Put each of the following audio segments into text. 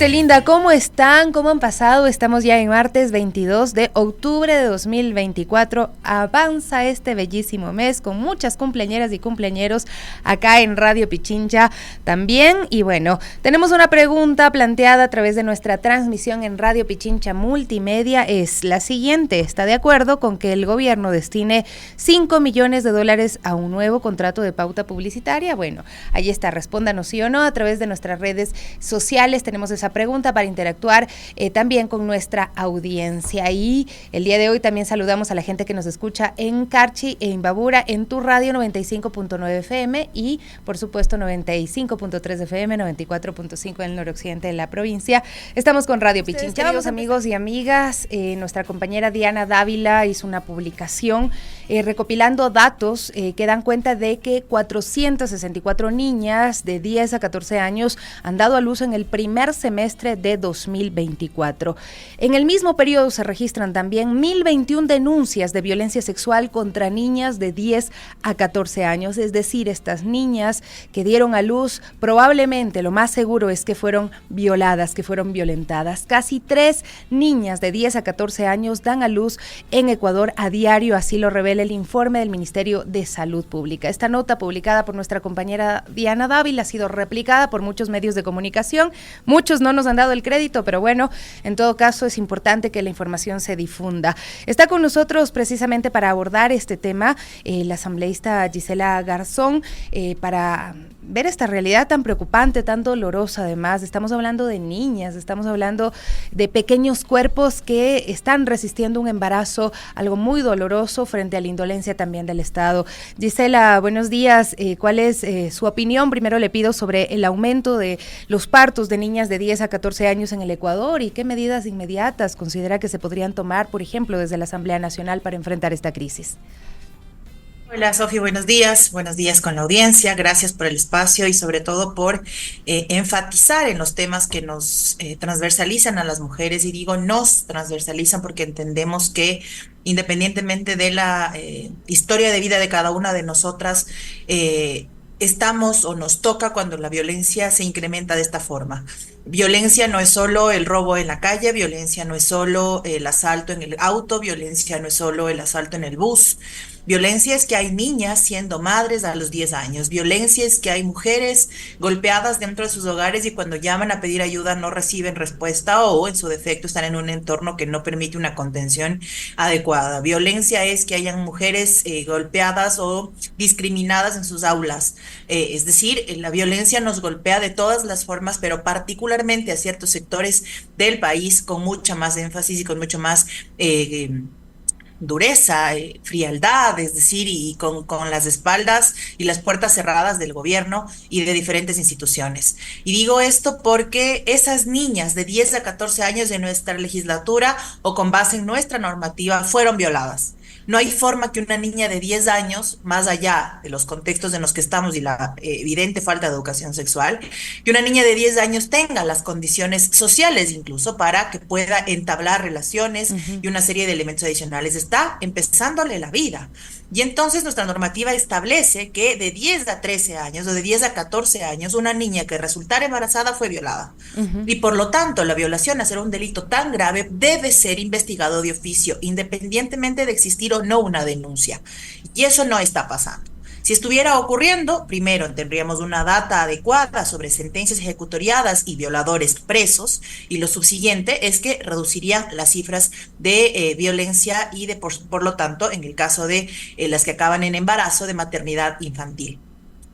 Gente linda, ¿cómo están? ¿Cómo han pasado? Estamos ya en martes 22 de octubre de 2024. Avanza este bellísimo mes con muchas cumpleañeras y cumpleañeros acá en Radio Pichincha también. Y bueno, tenemos una pregunta planteada a través de nuestra transmisión en Radio Pichincha Multimedia. Es la siguiente: ¿está de acuerdo con que el gobierno destine $5 millones a un nuevo contrato de pauta publicitaria? Bueno, ahí está, respóndanos sí o no a través de nuestras redes sociales. Tenemos esa pregunta para interactuar también con nuestra audiencia. Y el día de hoy también saludamos a la gente que nos escucha en Carchi e Imbabura, en Tu Radio 95.9 FM y por supuesto 95.3 FM, 94.5 en el noroccidente de la provincia. Estamos con Radio Pichincha. Queridos amigos y amigas, nuestra compañera Diana Dávila hizo una publicación recopilando datos que dan cuenta de que 464 niñas de 10 a 14 años han dado a luz en el primer semestre de 2024. En el mismo periodo se registran también 1,021 denuncias de violencia sexual contra niñas de 10 a 14 años, es decir, estas niñas que dieron a luz, probablemente lo más seguro es que fueron violadas, que fueron violentadas. Casi 3 niñas de 10 a 14 años dan a luz en Ecuador a diario, así lo revela el informe del Ministerio de Salud Pública. Esta nota, publicada por nuestra compañera Diana Dávila, ha sido replicada por muchos medios de comunicación. Muchos no nos han dado el crédito, pero bueno, en todo caso es importante que la información se difunda. Está con nosotros precisamente para abordar este tema la asambleísta Gisela Garzón, para ver esta realidad tan preocupante, tan dolorosa además. Estamos hablando de niñas, estamos hablando de pequeños cuerpos que están resistiendo un embarazo, algo muy doloroso frente a la indolencia también del Estado. Gisela, buenos días. ¿Cuál es su opinión? Primero le pido sobre el aumento de los partos de niñas de 10 a 14 años en el Ecuador y qué medidas inmediatas considera que se podrían tomar, por ejemplo, desde la Asamblea Nacional para enfrentar esta crisis. Hola Sofía, buenos días con la audiencia, gracias por el espacio y sobre todo por enfatizar en los temas que nos transversalizan a las mujeres, y digo nos transversalizan porque entendemos que independientemente de la historia de vida de cada una de nosotras, estamos o nos toca cuando la violencia se incrementa de esta forma. Violencia no es solo el robo en la calle, violencia no es solo el asalto en el auto, violencia no es solo el asalto en el bus. Violencia es que hay niñas siendo madres a los 10 años. Violencia es que hay mujeres golpeadas dentro de sus hogares y cuando llaman a pedir ayuda no reciben respuesta o en su defecto están en un entorno que no permite una contención adecuada. Violencia es que hayan mujeres golpeadas o discriminadas en sus aulas. Es decir, la violencia nos golpea de todas las formas, pero particularmente a ciertos sectores del país con mucha más énfasis y con mucho más dureza, frialdad, es decir, y con las espaldas y las puertas cerradas del gobierno y de diferentes instituciones. Y digo esto porque esas niñas de 10 a 14 años de nuestra legislatura o con base en nuestra normativa fueron violadas. No hay forma que una niña de 10 años, más allá de los contextos en los que estamos y la evidente falta de educación sexual, que una niña de 10 años tenga las condiciones sociales incluso para que pueda entablar relaciones y una serie de elementos adicionales. Está empezándole la vida. Y entonces nuestra normativa establece que de 10 a 13 años o de 10 a 14 años una niña que resultara embarazada fue violada. Y por lo tanto la violación, a ser un delito tan grave, debe ser investigado de oficio, independientemente de existir o no una denuncia. Y eso no está pasando. Si estuviera ocurriendo, primero tendríamos una data adecuada sobre sentencias ejecutoriadas y violadores presos, y lo subsiguiente es que reducirían las cifras de violencia y de por lo tanto, en el caso de las que acaban en embarazo, de maternidad infantil.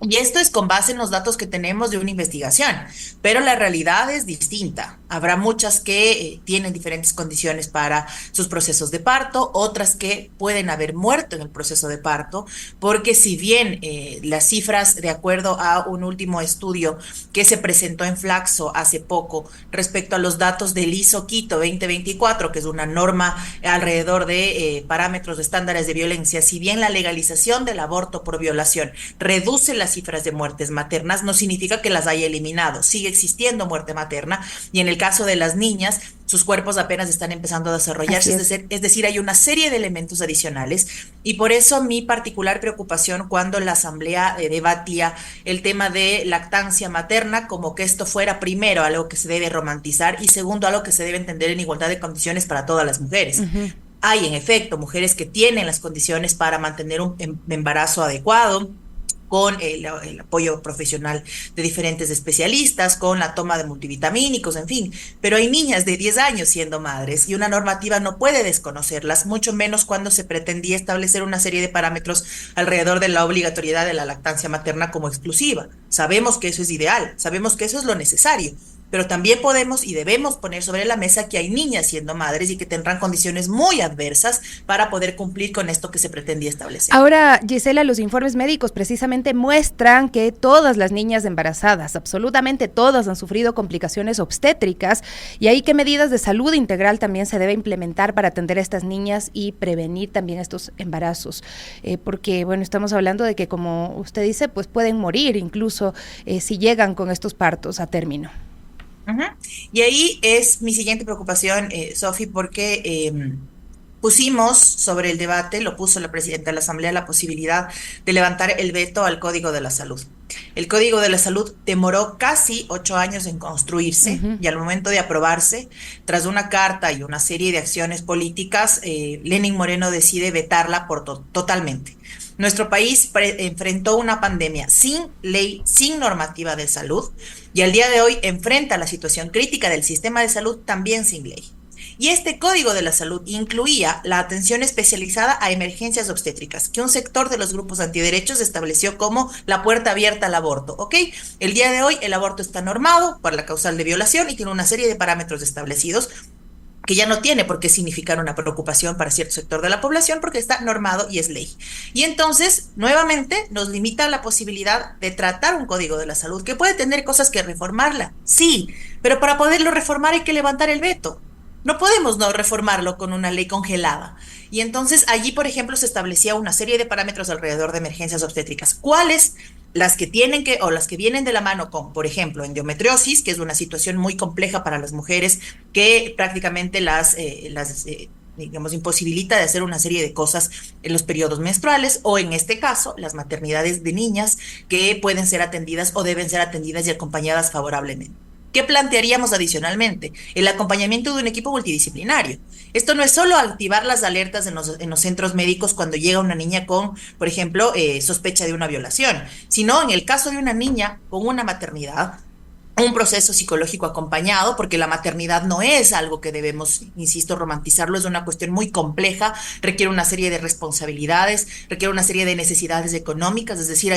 Y esto es con base en los datos que tenemos de una investigación, pero la realidad es distinta. Habrá muchas que tienen diferentes condiciones para sus procesos de parto, otras que pueden haber muerto en el proceso de parto, porque si bien las cifras, de acuerdo a un último estudio que se presentó en Flaxo hace poco respecto a los datos del ISO Quito 2024, que es una norma alrededor de parámetros de estándares de violencia, si bien la legalización del aborto por violación reduce las cifras de muertes maternas, no significa que las haya eliminado. Sigue existiendo muerte materna y en el caso de las niñas sus cuerpos apenas están empezando a desarrollarse, Así es. es decir, hay una serie de elementos adicionales y por eso mi particular preocupación cuando la Asamblea debatía el tema de lactancia materna, como que esto fuera primero algo que se debe romantizar y segundo algo que se debe entender en igualdad de condiciones para todas las mujeres. Ujú. Hay, en efecto, mujeres que tienen las condiciones para mantener un embarazo adecuado, con el apoyo profesional de diferentes especialistas, con la toma de multivitamínicos, en fin. Pero hay niñas de 10 años siendo madres y una normativa no puede desconocerlas, mucho menos cuando se pretendía establecer una serie de parámetros alrededor de la obligatoriedad de la lactancia materna como exclusiva. Sabemos que eso es ideal, sabemos que eso es lo necesario, pero también podemos y debemos poner sobre la mesa que hay niñas siendo madres y que tendrán condiciones muy adversas para poder cumplir con esto que se pretendía establecer. Ahora, Gisela, los informes médicos precisamente muestran que todas las niñas embarazadas, absolutamente todas, han sufrido complicaciones obstétricas, y ahí qué medidas de salud integral también se debe implementar para atender a estas niñas y prevenir también estos embarazos, porque bueno, estamos hablando de que, como usted dice, pues pueden morir incluso si llegan con estos partos a término. Ujú. Y ahí es mi siguiente preocupación, Sofi, porque pusimos sobre el debate, lo puso la presidenta de la Asamblea, la posibilidad de levantar el veto al Código de la Salud. El Código de la Salud demoró casi 8 años en construirse Ujú. y al momento de aprobarse, tras una carta y una serie de acciones políticas, Lenin Moreno decide vetarla totalmente. Nuestro país enfrentó una pandemia sin ley, sin normativa de salud, y al día de hoy enfrenta la situación crítica del sistema de salud también sin ley. Y este Código de la Salud incluía la atención especializada a emergencias obstétricas, que un sector de los grupos antiderechos estableció como la puerta abierta al aborto, ¿ok? El día de hoy el aborto está normado por la causal de violación y tiene una serie de parámetros establecidos que ya no tiene por qué significar una preocupación para cierto sector de la población porque está normado y es ley. Y entonces, nuevamente, nos limita la posibilidad de tratar un Código de la Salud que puede tener cosas que reformarla, sí, pero para poderlo reformar hay que levantar el veto. No podemos no reformarlo con una ley congelada. Y entonces allí, por ejemplo, se establecía una serie de parámetros alrededor de emergencias obstétricas. ¿Cuáles? Las que tienen que, o las que vienen de la mano con, por ejemplo, endometriosis, que es una situación muy compleja para las mujeres, que prácticamente digamos, imposibilita de hacer una serie de cosas en los periodos menstruales, o en este caso, las maternidades de niñas que pueden ser atendidas o deben ser atendidas y acompañadas favorablemente. ¿Qué plantearíamos adicionalmente? El acompañamiento de un equipo multidisciplinario. Esto no es solo activar las alertas en los centros médicos cuando llega una niña con, por ejemplo, sospecha de una violación, sino en el caso de una niña con una maternidad, un proceso psicológico acompañado, porque la maternidad no es algo que debemos, insisto, romantizarlo, es una cuestión muy compleja, requiere una serie de responsabilidades, requiere una serie de necesidades económicas, es decir,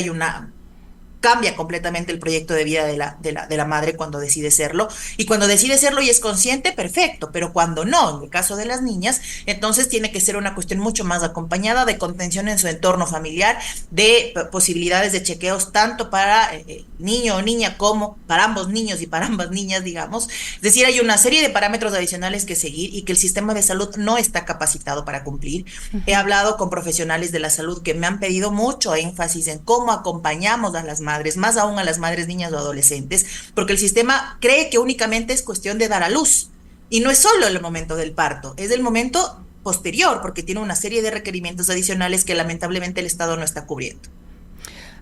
cambia completamente el proyecto de vida de la madre cuando decide serlo. Y cuando decide serlo y es consciente, perfecto, pero cuando no, en el caso de las niñas, entonces tiene que ser una cuestión mucho más acompañada de contención en su entorno familiar, de posibilidades de chequeos tanto para niño o niña como para ambos niños y para ambas niñas, digamos. Es decir, hay una serie de parámetros adicionales que seguir y que el sistema de salud no está capacitado para cumplir. He hablado con profesionales de la salud que me han pedido mucho énfasis en cómo acompañamos a las madres, más aún a las madres, niñas o adolescentes, porque el sistema cree que únicamente es cuestión de dar a luz. Y no es solo el momento del parto, es el momento posterior, porque tiene una serie de requerimientos adicionales que lamentablemente el Estado no está cubriendo.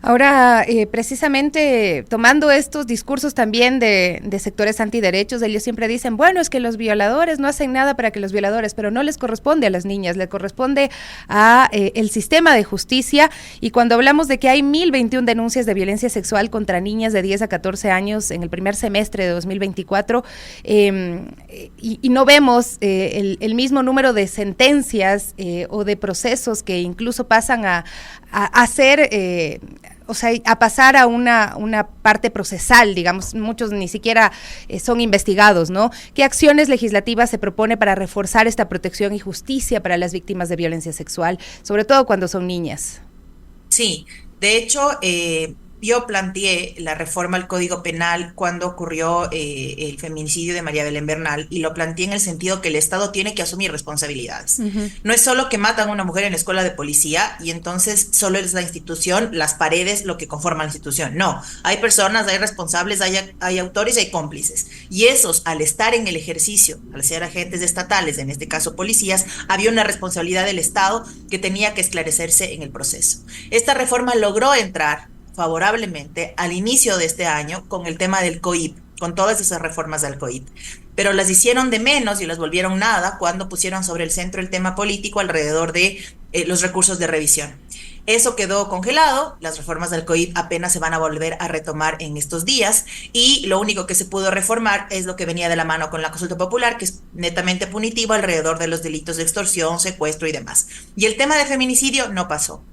Ahora, precisamente tomando estos discursos también de sectores antiderechos, ellos siempre dicen, bueno, es que los violadores no hacen nada para que los violadores, pero no les corresponde a las niñas, le corresponde a el sistema de justicia. Y cuando hablamos de que hay 1,021 denuncias de violencia sexual contra niñas de 10 a 14 años en el primer semestre de 2024, y no vemos el mismo número de sentencias o de procesos que incluso pasan a ser... o sea, a pasar a una parte procesal, digamos, muchos ni siquiera son investigados, ¿no? ¿Qué acciones legislativas se propone para reforzar esta protección y justicia para las víctimas de violencia sexual, sobre todo cuando son niñas? Sí, de hecho, yo planteé la reforma al Código Penal cuando ocurrió el feminicidio de María Belén Bernal, y lo planteé en el sentido que el Estado tiene que asumir responsabilidades. No es solo que matan a una mujer en la escuela de policía y entonces solo es la institución, las paredes, lo que conforma la institución. No, hay personas, hay responsables, hay autores, hay cómplices. Y esos, al estar en el ejercicio, al ser agentes estatales, en este caso policías, había una responsabilidad del Estado que tenía que esclarecerse en el proceso. Esta reforma logró entrar favorablemente al inicio de este año con el tema del COIP, con todas esas reformas del COIP, pero las hicieron de menos y las volvieron nada cuando pusieron sobre el centro el tema político alrededor de los recursos de revisión. Eso quedó congelado, las reformas del COIP apenas se van a volver a retomar en estos días, y lo único que se pudo reformar es lo que venía de la mano con la consulta popular, que es netamente punitivo alrededor de los delitos de extorsión, secuestro y demás. Y el tema de feminicidio no pasó.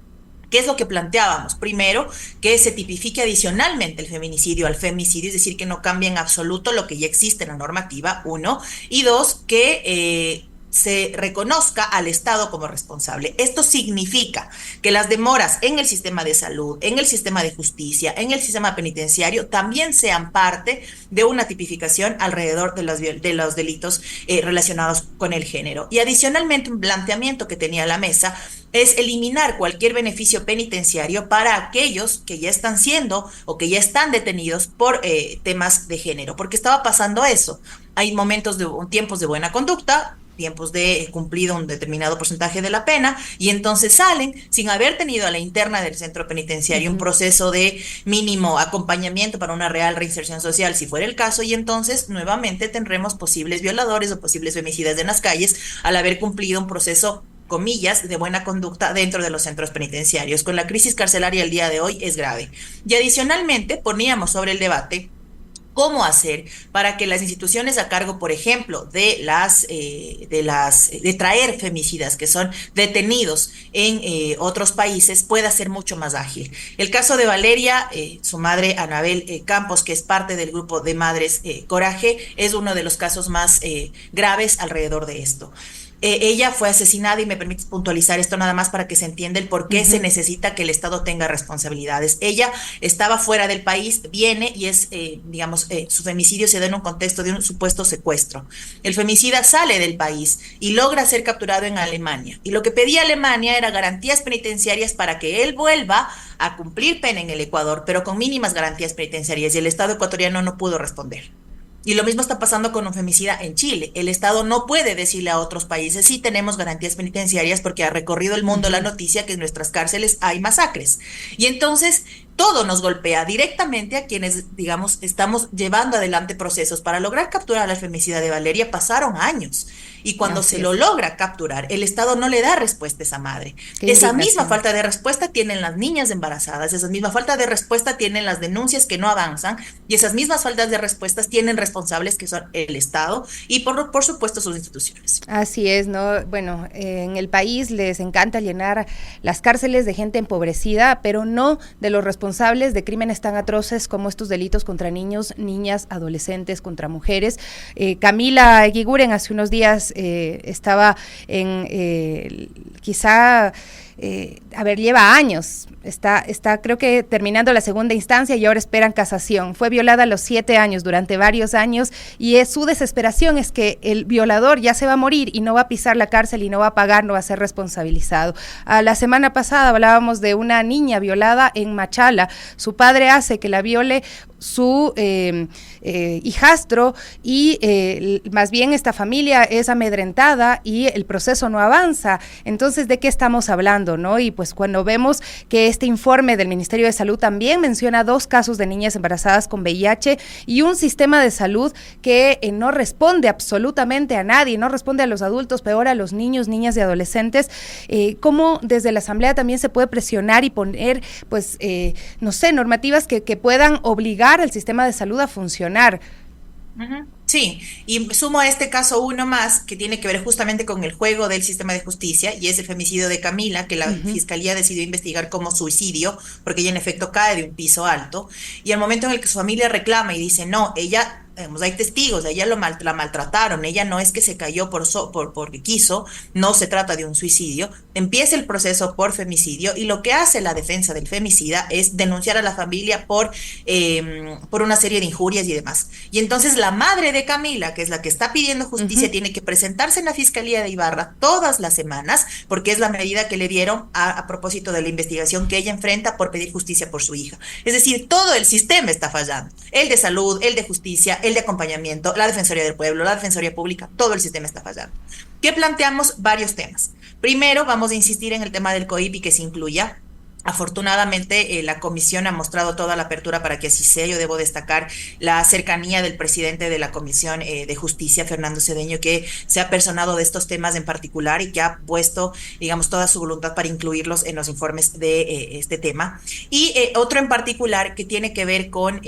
¿Qué es lo que planteábamos? Primero, que se tipifique adicionalmente el feminicidio al femicidio, es decir, que no cambie en absoluto lo que ya existe en la normativa, uno, y dos, que se reconozca al Estado como responsable. Esto significa que las demoras en el sistema de salud, en el sistema de justicia, en el sistema penitenciario, también sean parte de una tipificación alrededor de los delitos relacionados con el género. Y adicionalmente, un planteamiento que tenía la mesa es eliminar cualquier beneficio penitenciario para aquellos que ya están siendo o que ya están detenidos por temas de género, porque estaba pasando eso. Hay tiempos de buena conducta, tiempos de cumplido un determinado porcentaje de la pena, y entonces salen sin haber tenido a la interna del centro penitenciario un proceso de mínimo acompañamiento para una real reinserción social, si fuera el caso, y entonces nuevamente tendremos posibles violadores o posibles femicidas en las calles al haber cumplido un proceso, comillas, de buena conducta dentro de los centros penitenciarios. Con la crisis carcelaria el día de hoy es grave. Y adicionalmente poníamos sobre el debate cómo hacer para que las instituciones a cargo, por ejemplo, de traer femicidas que son detenidos en otros países, pueda ser mucho más ágil. El caso de Valeria, su madre Anabel Campos, que es parte del grupo de Madres Coraje, es uno de los casos más graves alrededor de esto. Ella fue asesinada, y me permites puntualizar esto nada más para que se entienda el por qué se necesita que el Estado tenga responsabilidades. Ella estaba fuera del país, viene y su femicidio se da en un contexto de un supuesto secuestro. El femicida sale del país y logra ser capturado en Alemania. Y lo que pedía Alemania era garantías penitenciarias para que él vuelva a cumplir pena en el Ecuador, pero con mínimas garantías penitenciarias, y el Estado ecuatoriano no pudo responder. Y lo mismo está pasando con un femicida en Chile. El Estado no puede decirle a otros países: sí tenemos garantías penitenciarias, porque ha recorrido el mundo la noticia que en nuestras cárceles hay masacres. Y entonces todo nos golpea directamente a quienes, estamos llevando adelante procesos para lograr capturar a la femicida de Valeria. Pasaron años. Y cuando se lo logra capturar, el Estado no le da respuesta a esa madre. Esa misma falta de respuesta tienen las niñas embarazadas, esa misma falta de respuesta tienen las denuncias que no avanzan, y esas mismas faltas de respuestas tienen responsables que son el Estado y por supuesto sus instituciones. Así es, ¿no? Bueno, en el país les encanta llenar las cárceles de gente empobrecida, pero no de los responsables de crímenes tan atroces como estos delitos contra niños, niñas, adolescentes, contra mujeres. Camila Eguiguren hace unos días estaba en lleva años, está creo que terminando la segunda instancia y ahora esperan casación. Fue violada a los 7 años, durante varios años, y su desesperación es que el violador ya se va a morir y no va a pisar la cárcel y no va a pagar, no va a ser responsabilizado. La semana pasada hablábamos de una niña violada en Machala. Su padre hace que la viole su hijastro, y más bien esta familia es amedrentada y el proceso no avanza. Entonces, ¿de qué estamos hablando, no? Y pues cuando vemos que este informe del Ministerio de Salud también menciona 2 casos de niñas embarazadas con VIH y un sistema de salud que no responde absolutamente a nadie, no responde a los adultos, peor a los niños, niñas y adolescentes, ¿cómo desde la Asamblea también se puede presionar y poner, normativas que puedan obligar al sistema de salud a funcionar? Sí, y sumo a este caso uno más que tiene que ver justamente con el juego del sistema de justicia y es el femicidio de Camila, que la Ujú. fiscalía decidió investigar como suicidio porque ella en efecto cae de un piso alto y al momento en el que su familia reclama y dice, no, ella, hay testigos, a ella la maltrataron, ella no es que se cayó porque quiso, no se trata de un suicidio, empieza el proceso por femicidio y lo que hace la defensa del femicida es denunciar a la familia por una serie de injurias y demás. Y entonces la madre de Camila, que es la que está pidiendo justicia, Ujú. tiene que presentarse en la Fiscalía de Ibarra todas las semanas, porque es la medida que le dieron a propósito de la investigación que ella enfrenta por pedir justicia por su hija. Es decir, todo el sistema está fallando. El de salud, el de justicia, el de acompañamiento, la Defensoría del Pueblo, la Defensoría Pública, todo el sistema está fallando. ¿Qué planteamos? Varios temas. Primero, vamos a insistir en el tema del COIP y que se incluya. Afortunadamente, la comisión ha mostrado toda la apertura para que así sea. Yo debo destacar la cercanía del presidente de la Comisión de Justicia, Fernando Cedeño, que se ha personado de estos temas en particular y que ha puesto, digamos, toda su voluntad para incluirlos en los informes de este tema. Y otro en particular que tiene que ver con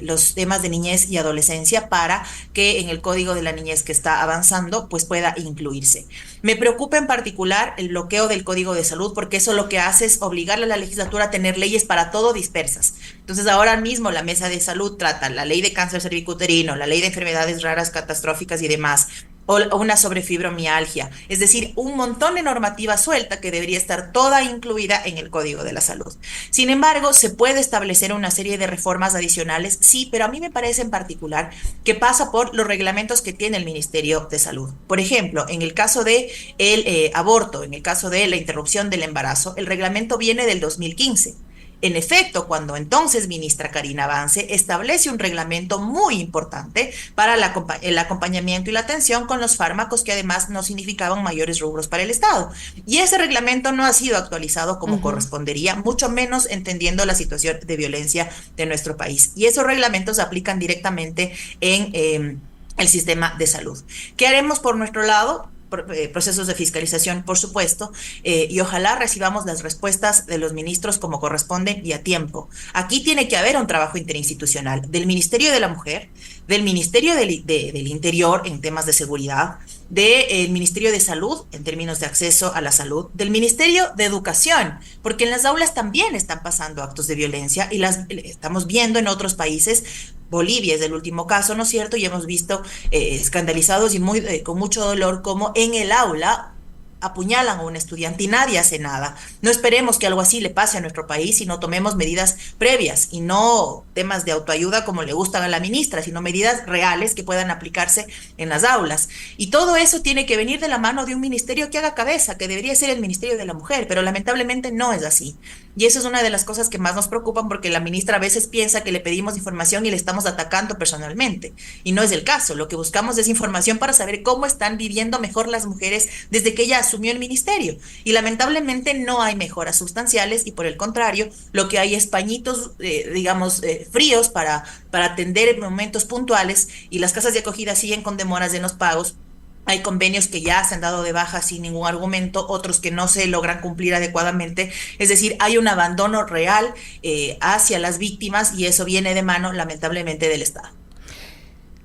los temas de niñez y adolescencia para que en el Código de la Niñez que está avanzando, pues pueda incluirse. Me preocupa en particular el bloqueo del Código de Salud, porque eso lo que hace es obligarle a la legislatura a tener leyes para todo dispersas. Entonces, ahora mismo la Mesa de Salud trata la ley de cáncer cervicuterino, la ley de enfermedades raras catastróficas y demás, o una sobre fibromialgia, es decir, un montón de normativa suelta que debería estar toda incluida en el Código de la Salud. Sin embargo, se puede establecer una serie de reformas adicionales, sí, pero a mí me parece en particular que pasa por los reglamentos que tiene el Ministerio de Salud. Por ejemplo, en el caso de el aborto, en el caso de la interrupción del embarazo, el reglamento viene del 2015. En efecto, cuando entonces ministra Karina Vance establece un reglamento muy importante para el acompañamiento y la atención con los fármacos que además no significaban mayores rubros para el Estado. Y ese reglamento no ha sido actualizado como Ujú. correspondería, mucho menos entendiendo la situación de violencia de nuestro país. Y esos reglamentos se aplican directamente en el sistema de salud. ¿Qué haremos por nuestro lado? Procesos de fiscalización, por supuesto, y ojalá recibamos las respuestas de los ministros como corresponden y a tiempo. Aquí tiene que haber un trabajo interinstitucional del Ministerio de la Mujer, del Ministerio del Interior en temas de seguridad, del Ministerio de Salud en términos de acceso a la salud, del Ministerio de Educación, porque en las aulas también están pasando actos de violencia y las estamos viendo en otros países. Bolivia es el último caso, ¿no es cierto? Y hemos visto escandalizados y con mucho dolor cómo en el aula apuñalan a un estudiante y nadie hace nada. No esperemos que algo así le pase a nuestro país, sino tomemos medidas previas y no temas de autoayuda como le gustan a la ministra, sino medidas reales que puedan aplicarse en las aulas. Y todo eso tiene que venir de la mano de un ministerio que haga cabeza, que debería ser el Ministerio de la Mujer, pero lamentablemente no es así. Y eso es una de las cosas que más nos preocupan porque la ministra a veces piensa que le pedimos información y le estamos atacando personalmente. Y no es el caso. Lo que buscamos es información para saber cómo están viviendo mejor las mujeres desde que ella asumió el ministerio. Y lamentablemente no hay mejoras sustanciales y por el contrario, lo que hay es pañitos, digamos, fríos para atender momentos puntuales y las casas de acogida siguen con demoras en los pagos. Hay convenios que ya se han dado de baja sin ningún argumento, otros que no se logran cumplir adecuadamente. Es decir, hay un abandono real hacia las víctimas y eso viene de mano, lamentablemente, del Estado.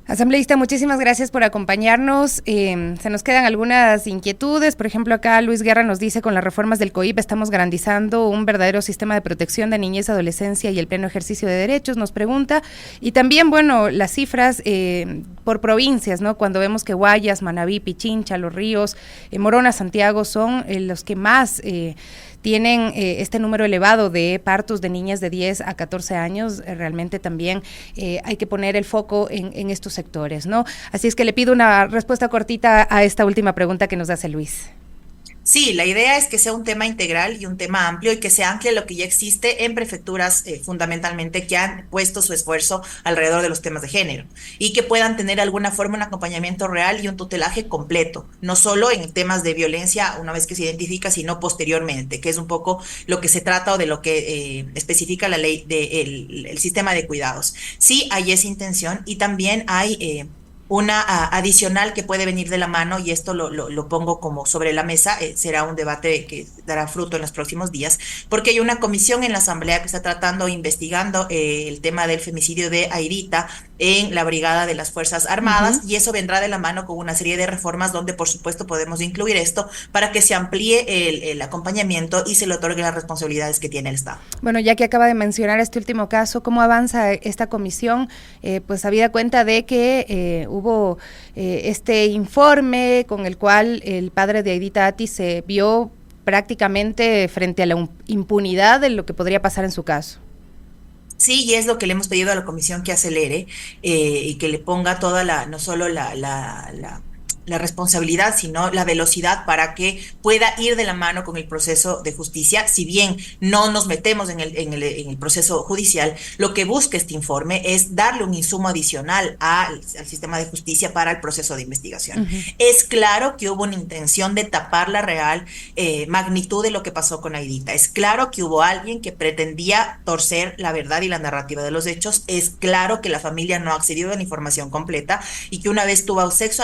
Asambleísta, muchísimas gracias por acompañarnos. Se nos quedan algunas inquietudes. Por ejemplo, acá Luis Guerra nos dice, con las reformas del COIP estamos garantizando un verdadero sistema de protección de niñez, adolescencia y el pleno ejercicio de derechos, nos pregunta. Y también, bueno, las cifras por provincias, ¿no? Cuando vemos que Guayas, Manabí, Pichincha, Los Ríos, Morona, Santiago son los que más tienen este número elevado de partos de niñas de 10 a 14 años, realmente también hay que poner el foco en estos sectores, ¿no? Así es que le pido una respuesta cortita a esta última pregunta que nos hace Luis. Sí, la idea es que sea un tema integral y un tema amplio y que se ancle lo que ya existe en prefecturas fundamentalmente que han puesto su esfuerzo alrededor de los temas de género y que puedan tener alguna forma un acompañamiento real y un tutelaje completo, no solo en temas de violencia una vez que se identifica, sino posteriormente, que es un poco lo que se trata o de lo que especifica la ley del sistema de cuidados. Sí, hay esa intención y también hay una adicional que puede venir de la mano, y esto lo pongo como sobre la mesa, será un debate que dará fruto en los próximos días, porque hay una comisión en la Asamblea que está tratando, investigando el tema del femicidio de Airita, en la brigada de las Fuerzas Armadas, y eso vendrá de la mano con una serie de reformas donde por supuesto podemos incluir esto para que se amplíe el acompañamiento y se le otorgue las responsabilidades que tiene el Estado. Bueno, ya que acaba de mencionar este último caso, ¿cómo avanza esta comisión? Pues habida cuenta de que hubo este informe con el cual el padre de Aidita Atti se vio prácticamente frente a la impunidad de lo que podría pasar en su caso. Sí, y es lo que le hemos pedido a la comisión, que acelere y que le ponga toda no solo la responsabilidad, sino la velocidad para que pueda ir de la mano con el proceso de justicia. Si bien no nos metemos en el proceso judicial, lo que busca este informe es darle un insumo adicional al sistema de justicia para el proceso de investigación. Es claro que hubo una intención de tapar la real magnitud de lo que pasó con Aidita. Es claro que hubo alguien que pretendía torcer la verdad y la narrativa de los hechos. Es claro que la familia no accedió a la información completa y que una vez tuvo acceso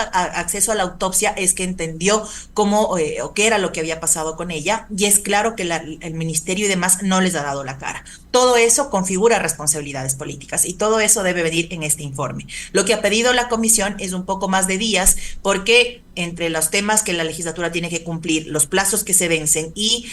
a la autopsia es que entendió cómo o qué era lo que había pasado con ella, y es claro que el ministerio y demás no les ha dado la cara. Todo eso configura responsabilidades políticas y todo eso debe venir en este informe. Lo que ha pedido la comisión es un poco más de días, porque entre los temas que la legislatura tiene que cumplir, los plazos que se vencen y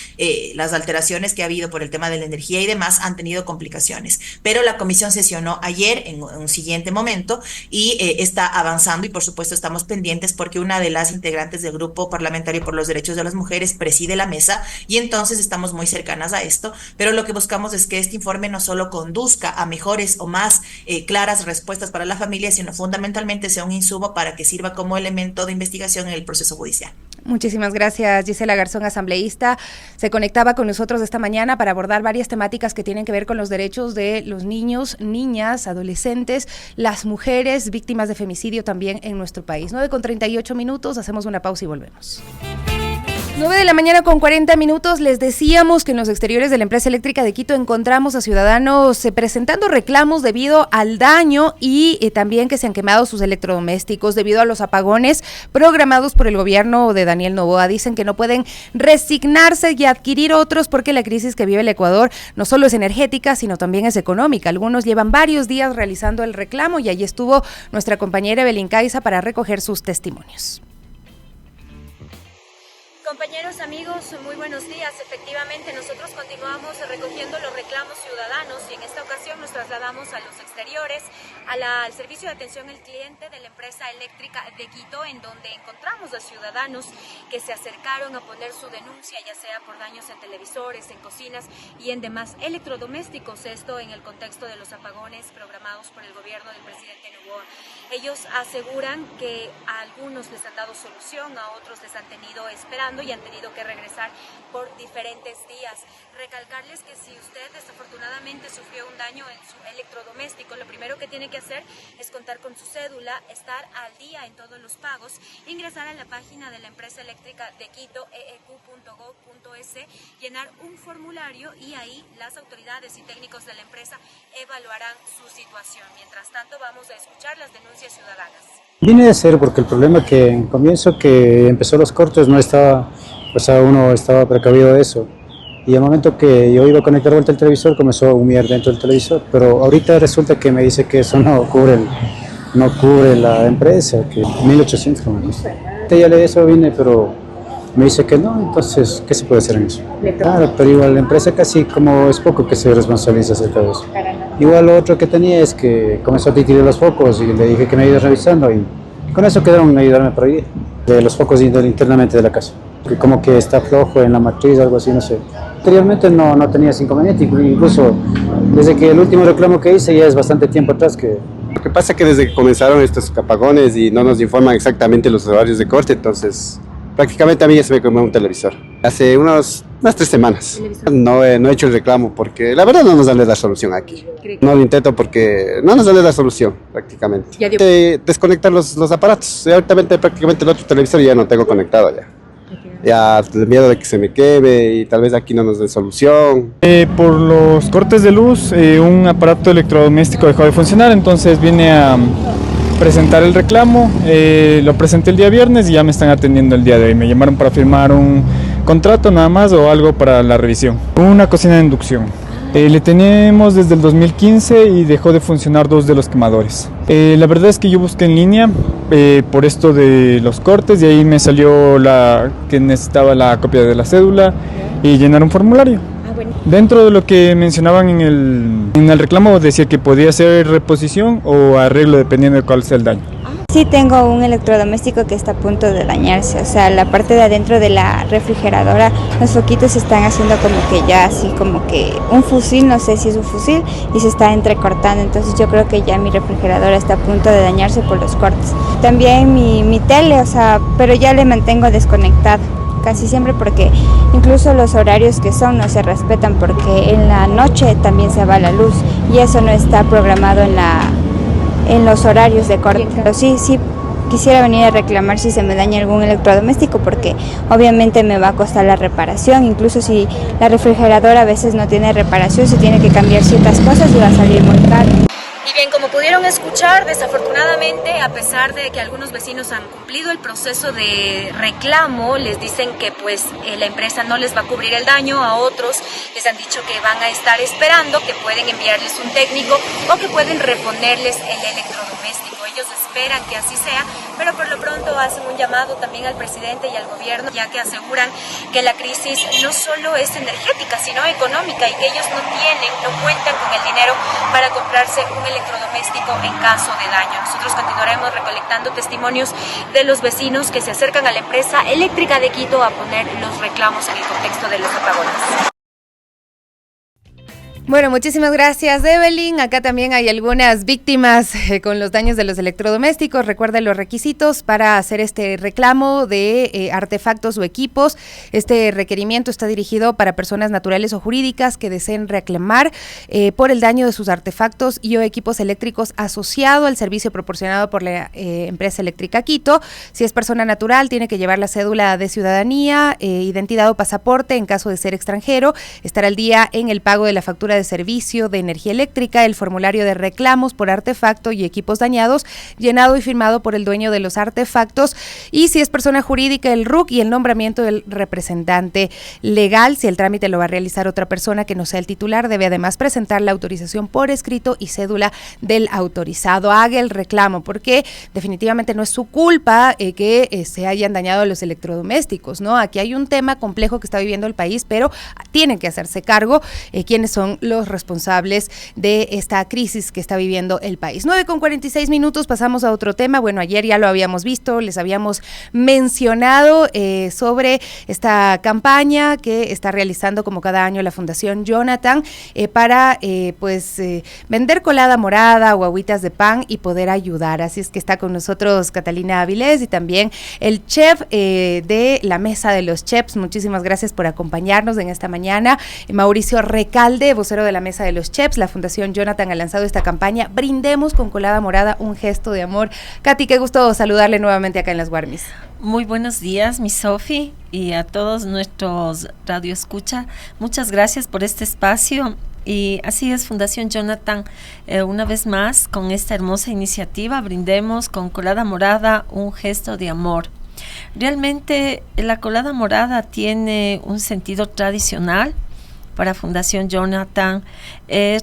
las alteraciones que ha habido por el tema de la energía y demás, han tenido complicaciones. Pero la comisión sesionó ayer en un siguiente momento y está avanzando, y por supuesto estamos pendientes porque una de las integrantes del Grupo Parlamentario por los Derechos de las Mujeres preside la mesa, y entonces estamos muy cercanas a esto. Pero lo que buscamos es que este informe no solo conduzca a mejores o más claras respuestas para la familia, sino fundamentalmente sea un insumo para que sirva como elemento de investigación en el proceso judicial. Muchísimas gracias, Gisela Garzón, asambleísta. Se conectaba con nosotros esta mañana para abordar varias temáticas que tienen que ver con los derechos de los niños, niñas, adolescentes, las mujeres víctimas de femicidio también en nuestro país. 9:38, hacemos una pausa y volvemos. 9:40 a.m. Les decíamos que en los exteriores de la empresa eléctrica de Quito encontramos a ciudadanos presentando reclamos debido al daño y también que se han quemado sus electrodomésticos debido a los apagones programados por el gobierno de Daniel Noboa. Dicen que no pueden resignarse y adquirir otros porque la crisis que vive el Ecuador no solo es energética, sino también es económica. Algunos llevan varios días realizando el reclamo y allí estuvo nuestra compañera Evelyn Caiza para recoger sus testimonios. Compañeros, amigos, muy buenos días. Efectivamente, nosotros continuamos recogiendo los reclamos ciudadanos y en esta ocasión nos trasladamos a los exteriores, al servicio de atención al cliente de la empresa eléctrica de Quito, en donde encontramos a ciudadanos que se acercaron a poner su denuncia, ya sea por daños en televisores, en cocinas y en demás electrodomésticos, esto en el contexto de los apagones programados por el gobierno del presidente Noboa. Ellos aseguran que a algunos les han dado solución, a otros les han tenido esperando y han tenido que regresar por diferentes días. Recalcarles que si usted desafortunadamente sufrió un daño en su electrodoméstico, lo primero que tiene que hacer es contar con su cédula, estar al día en todos los pagos, ingresar a la página de la empresa eléctrica de Quito, eeq.gov.es, llenar un formulario y ahí las autoridades y técnicos de la empresa evaluarán su situación. Mientras tanto, vamos a escuchar las denuncias ciudadanas. Viene de ser porque el problema que en comienzo que empezó los cortes no estaba, o sea, uno estaba precavido de eso. Y al momento que yo iba a conectar vuelta el televisor, comenzó a humear dentro del televisor, pero ahorita resulta que me dice que eso no cubre la empresa, que 1.800 como dice. Ya le eso vine, pero me dice que no, entonces, ¿qué se puede hacer en eso? Claro, pero igual la empresa casi como es poco que se responsabiliza acerca de eso. Igual lo otro que tenía es que comenzó a titilar los focos y le dije que me iba revisando y con eso quedaron a ayudarme por ahí, de los focos internamente de la casa. Que como que está flojo en la matriz, algo así, no sé. Anteriormente no tenía ese inconveniente, incluso desde que el último reclamo que hice ya es bastante tiempo atrás que... Lo que pasa es que desde que comenzaron estos apagones y no nos informan exactamente los horarios de corte, entonces prácticamente a mí ya se me quemó un televisor. Hace unas 3 semanas no he hecho el reclamo porque la verdad no nos dan la solución aquí. No lo intento porque no nos dan la solución prácticamente. Desconectar los aparatos. Y ahorita prácticamente el otro televisor ya no tengo conectado ya. Ya el miedo de que se me queme y tal vez aquí no nos den solución. Por los cortes de luz, un aparato electrodoméstico dejó de funcionar, entonces vine a presentar el reclamo. Lo presenté el día viernes y ya me están atendiendo el día de hoy. Me llamaron para firmar un contrato nada más o algo para la revisión. Una cocina de inducción. Le tenemos desde el 2015 y dejó de funcionar 2 de los quemadores. La verdad es que yo busqué en línea por esto de los cortes y ahí me salió que necesitaba la copia de la cédula y llenar un formulario. Dentro de lo que mencionaban en el reclamo decía que podía ser reposición o arreglo dependiendo de cuál sea el daño. Sí, tengo un electrodoméstico que está a punto de dañarse, o sea, la parte de adentro de la refrigeradora, los foquitos se están haciendo como que ya así como que un fusil, no sé si es un fusil, y se está entrecortando, entonces yo creo que ya mi refrigeradora está a punto de dañarse por los cortes. También mi tele, o sea, pero ya le mantengo desconectado casi siempre porque incluso los horarios que son no se respetan porque en la noche también se va la luz y eso no está programado en los horarios de corte. Pero sí quisiera venir a reclamar si se me daña algún electrodoméstico porque obviamente me va a costar la reparación, incluso si la refrigeradora a veces no tiene reparación, se tiene que cambiar ciertas cosas y va a salir muy caro. Y bien, como pudieron escuchar, desafortunadamente, a pesar de que algunos vecinos han cumplido el proceso de reclamo, les dicen que pues la empresa no les va a cubrir el daño, a otros les han dicho que van a estar esperando, que pueden enviarles un técnico o que pueden reponerles el electrodoméstico. Ellos esperan que así sea, pero por lo pronto hacen un llamado también al presidente y al gobierno, ya que aseguran que la crisis no solo es energética, sino económica y que ellos no cuentan con el dinero para comprarse un electrodoméstico en caso de daño. Nosotros continuaremos recolectando testimonios de los vecinos que se acercan a la empresa eléctrica de Quito a poner los reclamos en el contexto de los apagones. Bueno, muchísimas gracias, Evelyn. Acá también hay algunas víctimas con los daños de los electrodomésticos. Recuerden los requisitos para hacer este reclamo de artefactos o equipos. Este requerimiento está dirigido para personas naturales o jurídicas que deseen reclamar por el daño de sus artefactos y o equipos eléctricos asociado al servicio proporcionado por la empresa eléctrica Quito. Si es persona natural, tiene que llevar la cédula de ciudadanía, identidad o pasaporte en caso de ser extranjero, estar al día en el pago de la factura de servicio de energía eléctrica, el formulario de reclamos por artefacto y equipos dañados, llenado y firmado por el dueño de los artefactos, y si es persona jurídica, el RUC y el nombramiento del representante legal. Si el trámite lo va a realizar otra persona que no sea el titular, debe además presentar la autorización por escrito y cédula del autorizado. Haga el reclamo, porque definitivamente no es su culpa que se hayan dañado los electrodomésticos, ¿no? Aquí hay un tema complejo que está viviendo el país, pero tienen que hacerse cargo quienes son los responsables de esta crisis que está viviendo el país. 9:46, pasamos a otro tema. Bueno, ayer ya lo habíamos visto, les habíamos mencionado sobre esta campaña que está realizando como cada año la Fundación Jonathan para vender colada morada o agüitas de pan y poder ayudar. Así es que está con nosotros Catalina Avilés y también el chef de la Mesa de los Chefs. Muchísimas gracias por acompañarnos en esta mañana. Mauricio Recalde, vocero de la Mesa de los Chefs. La Fundación Jonathan ha lanzado esta campaña Brindemos con colada morada, un gesto de amor. Katy, qué gusto saludarle nuevamente acá en Las Guarmis. Muy buenos días, mi Sofi, y a todos nuestros radioescucha. Muchas gracias por este espacio. Y así es, Fundación Jonathan, una vez más con esta hermosa iniciativa, Brindemos con colada morada, un gesto de amor. Realmente la colada morada tiene un sentido tradicional para Fundación Jonathan,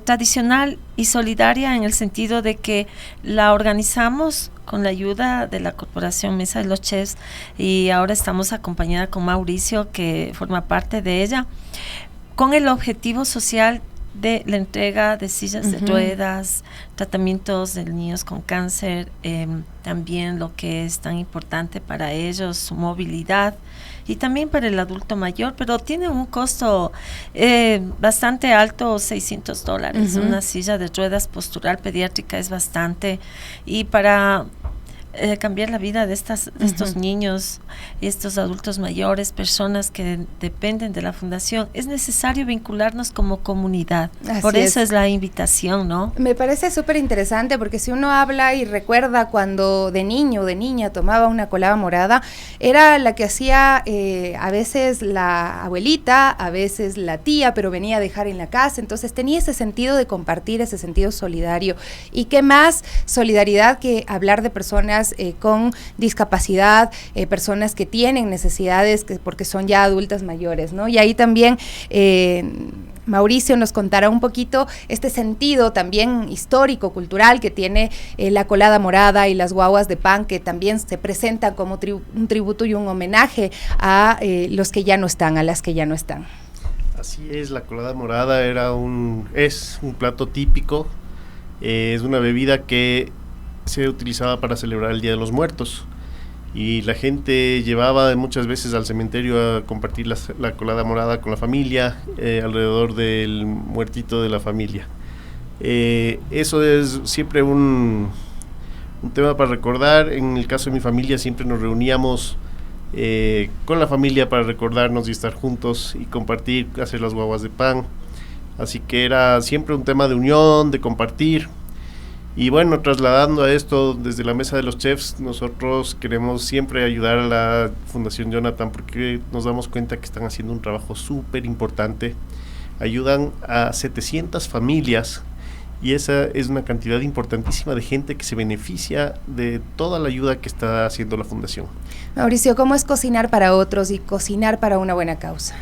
tradicional y solidaria en el sentido de que la organizamos con la ayuda de la Corporación Mesa de los Chefs y ahora estamos acompañada con Mauricio, que forma parte de ella, con el objetivo social de la entrega de sillas de ruedas, tratamientos de niños con cáncer, también lo que es tan importante para ellos, su movilidad, y también para el adulto mayor, pero tiene un costo bastante alto, $600. Una silla de ruedas postural pediátrica es bastante, y para cambiar la vida de estos niños, estos adultos mayores, personas que dependen de la fundación, es necesario vincularnos como comunidad. Por eso es la invitación, ¿no? Me parece súper interesante porque si uno habla y recuerda cuando de niño o de niña tomaba una colada morada, era la que hacía a veces la abuelita, a veces la tía, pero venía a dejar en la casa, entonces tenía ese sentido de compartir, ese sentido solidario. Y qué más solidaridad que hablar de personas con discapacidad, personas que tienen necesidades porque son ya adultas mayores, ¿no? Y ahí también Mauricio nos contará un poquito este sentido también histórico, cultural que tiene la colada morada y las guaguas de pan, que también se presentan como un tributo y un homenaje a los que ya no están, a las que ya no están. Así es, la colada morada es un plato típico, es una bebida que se utilizaba para celebrar el Día de los Muertos. Y la gente llevaba muchas veces al cementerio a compartir la colada morada con la familia, alrededor del muertito de la familia. Eso es siempre un tema para recordar. En el caso de mi familia siempre nos reuníamos con la familia para recordarnos y estar juntos y compartir, hacer las guaguas de pan. Así que era siempre un tema de unión, de compartir. Y bueno, trasladando a esto desde la mesa de los chefs, nosotros queremos siempre ayudar a la Fundación Jonathan porque nos damos cuenta que están haciendo un trabajo súper importante. Ayudan a 700 familias y esa es una cantidad importantísima de gente que se beneficia de toda la ayuda que está haciendo la Fundación. Mauricio, ¿cómo es cocinar para otros y cocinar para una buena causa?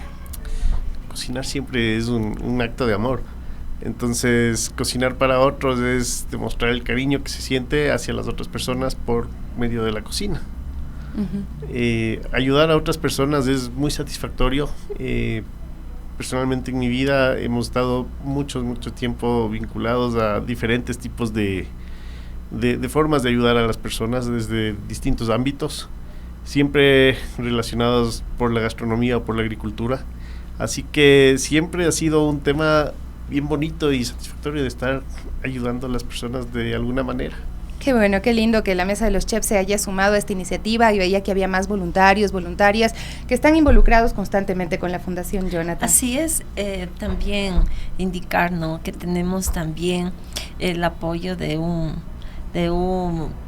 Cocinar siempre es un acto de amor. Entonces, cocinar para otros es demostrar el cariño que se siente hacia las otras personas por medio de la cocina. Ayudar a otras personas es muy satisfactorio. Personalmente en mi vida hemos estado mucho tiempo vinculados a diferentes tipos de formas de ayudar a las personas desde distintos ámbitos, siempre relacionados por la gastronomía o por la agricultura. Así que siempre ha sido un tema bien bonito y satisfactorio de estar ayudando a las personas de alguna manera. Qué bueno, qué lindo que la Mesa de los Chefs se haya sumado a esta iniciativa y veía que había más voluntarios, voluntarias que están involucrados constantemente con la Fundación Jonathan. Así es, también indicar, ¿no?, que tenemos también el apoyo de un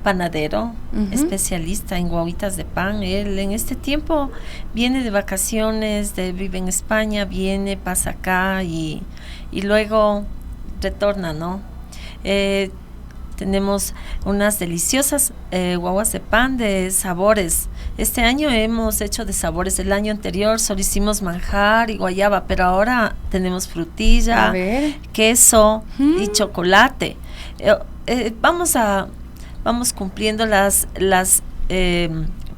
panadero especialista en guaguitas de pan. Él en este tiempo viene de vacaciones, vive en España, pasa acá y luego retorna, ¿no? Tenemos unas deliciosas guaguas de pan de sabores. Este año hemos hecho de sabores. El año anterior solo hicimos manjar y guayaba, pero ahora tenemos frutilla, queso y chocolate. Vamos cumpliendo las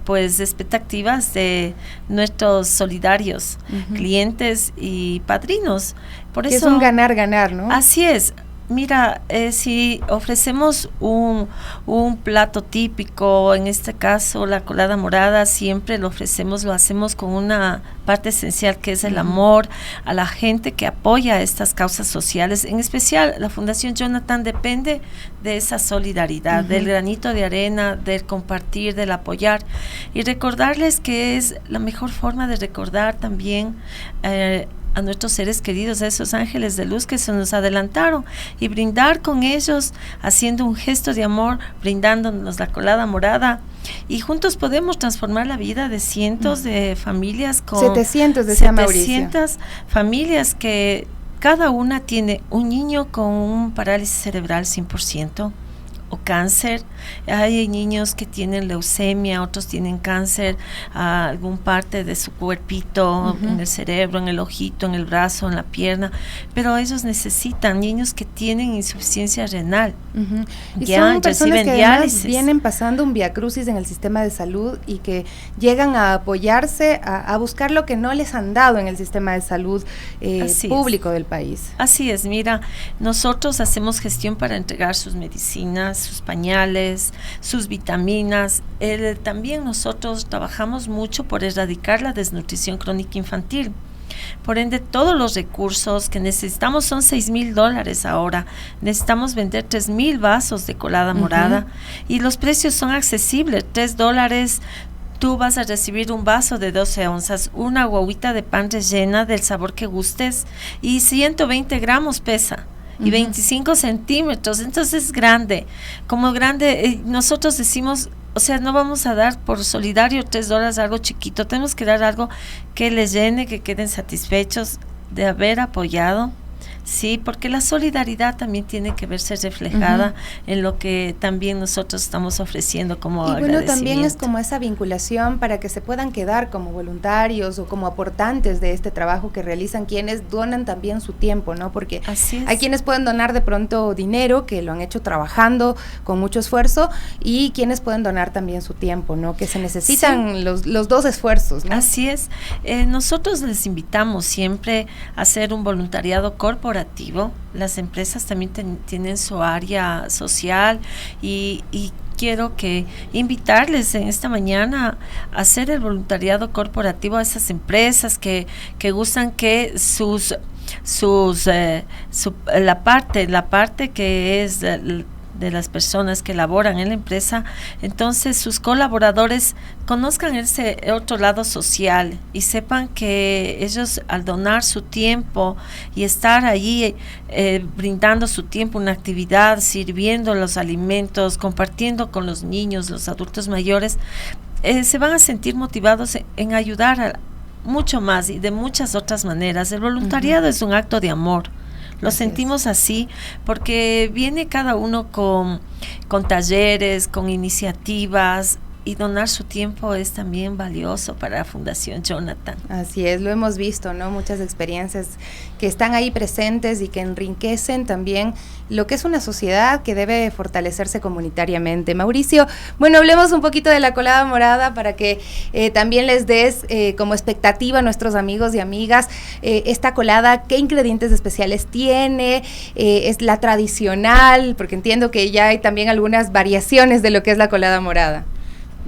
pues expectativas de nuestros solidarios, clientes y padrinos. Por eso es un ganar-ganar, ¿no? Así es. Mira, si ofrecemos un plato típico, en este caso la colada morada, siempre lo hacemos con una parte esencial que es el amor a la gente que apoya estas causas sociales. En especial, la Fundación Jonathan depende de esa solidaridad, del granito de arena, del compartir, del apoyar. Y recordarles que es la mejor forma de recordar también a nuestros seres queridos, a esos ángeles de luz que se nos adelantaron, y brindar con ellos, haciendo un gesto de amor, brindándonos la colada morada, y juntos podemos transformar la vida de cientos de familias, con 700 decía Mauricio. 700 familias que cada una tiene un niño con un parálisis cerebral 100%. O cáncer. Hay niños que tienen leucemia, otros tienen cáncer a algún parte de su cuerpito, en el cerebro, en el ojito, en el brazo, en la pierna, pero ellos necesitan, niños que tienen insuficiencia renal. Y son personas que además vienen pasando un viacrucis en el sistema de salud y que llegan a apoyarse, a buscar lo que no les han dado en el sistema de salud público del país. Así es, mira, nosotros hacemos gestión para entregar sus medicinas, sus pañales, sus vitaminas. También nosotros trabajamos mucho por erradicar la desnutrición crónica infantil. Por ende, todos los recursos que necesitamos son $6,000 ahora. Necesitamos vender 3,000 vasos de colada morada y los precios son accesibles, $3. Tú vas a recibir un vaso de 12 onzas, una guaguita de pan rellena del sabor que gustes y 120 gramos pesa. Y 25 centímetros, entonces es grande. Como grande, nosotros decimos, o sea, no vamos a dar por solidario $3 algo chiquito, tenemos que dar algo que les llene, que queden satisfechos de haber apoyado Sí, porque la solidaridad también tiene que verse reflejada en lo que también nosotros estamos ofreciendo como agradecimiento. Y bueno, también es como esa vinculación para que se puedan quedar como voluntarios o como aportantes de este trabajo que realizan quienes donan también su tiempo, ¿no? Porque hay quienes pueden donar de pronto dinero, que lo han hecho trabajando con mucho esfuerzo, y quienes pueden donar también su tiempo, ¿no? Que se necesitan los dos esfuerzos, ¿no? Así es. Nosotros les invitamos siempre a hacer un voluntariado corporativo. Las empresas también tienen su área social y quiero invitarles en esta mañana a hacer el voluntariado corporativo a esas empresas que gustan que la parte que es de las personas que laboran en la empresa, entonces sus colaboradores conozcan ese otro lado social y sepan que ellos, al donar su tiempo y estar allí brindando su tiempo, una actividad, sirviendo los alimentos, compartiendo con los niños, los adultos mayores, se van a sentir motivados en ayudar mucho más y de muchas otras maneras. El voluntariado es un acto de amor. Lo sentimos así porque viene cada uno con talleres, con iniciativas, y donar su tiempo es también valioso para la Fundación Jonathan. Así es, lo hemos visto, ¿no? Muchas experiencias que están ahí presentes y que enriquecen también lo que es una sociedad que debe fortalecerse comunitariamente. Mauricio, bueno, hablemos un poquito de la colada morada para que también les des como expectativa a nuestros amigos y amigas esta colada, qué ingredientes especiales tiene, es la tradicional, porque entiendo que ya hay también algunas variaciones de lo que es la colada morada.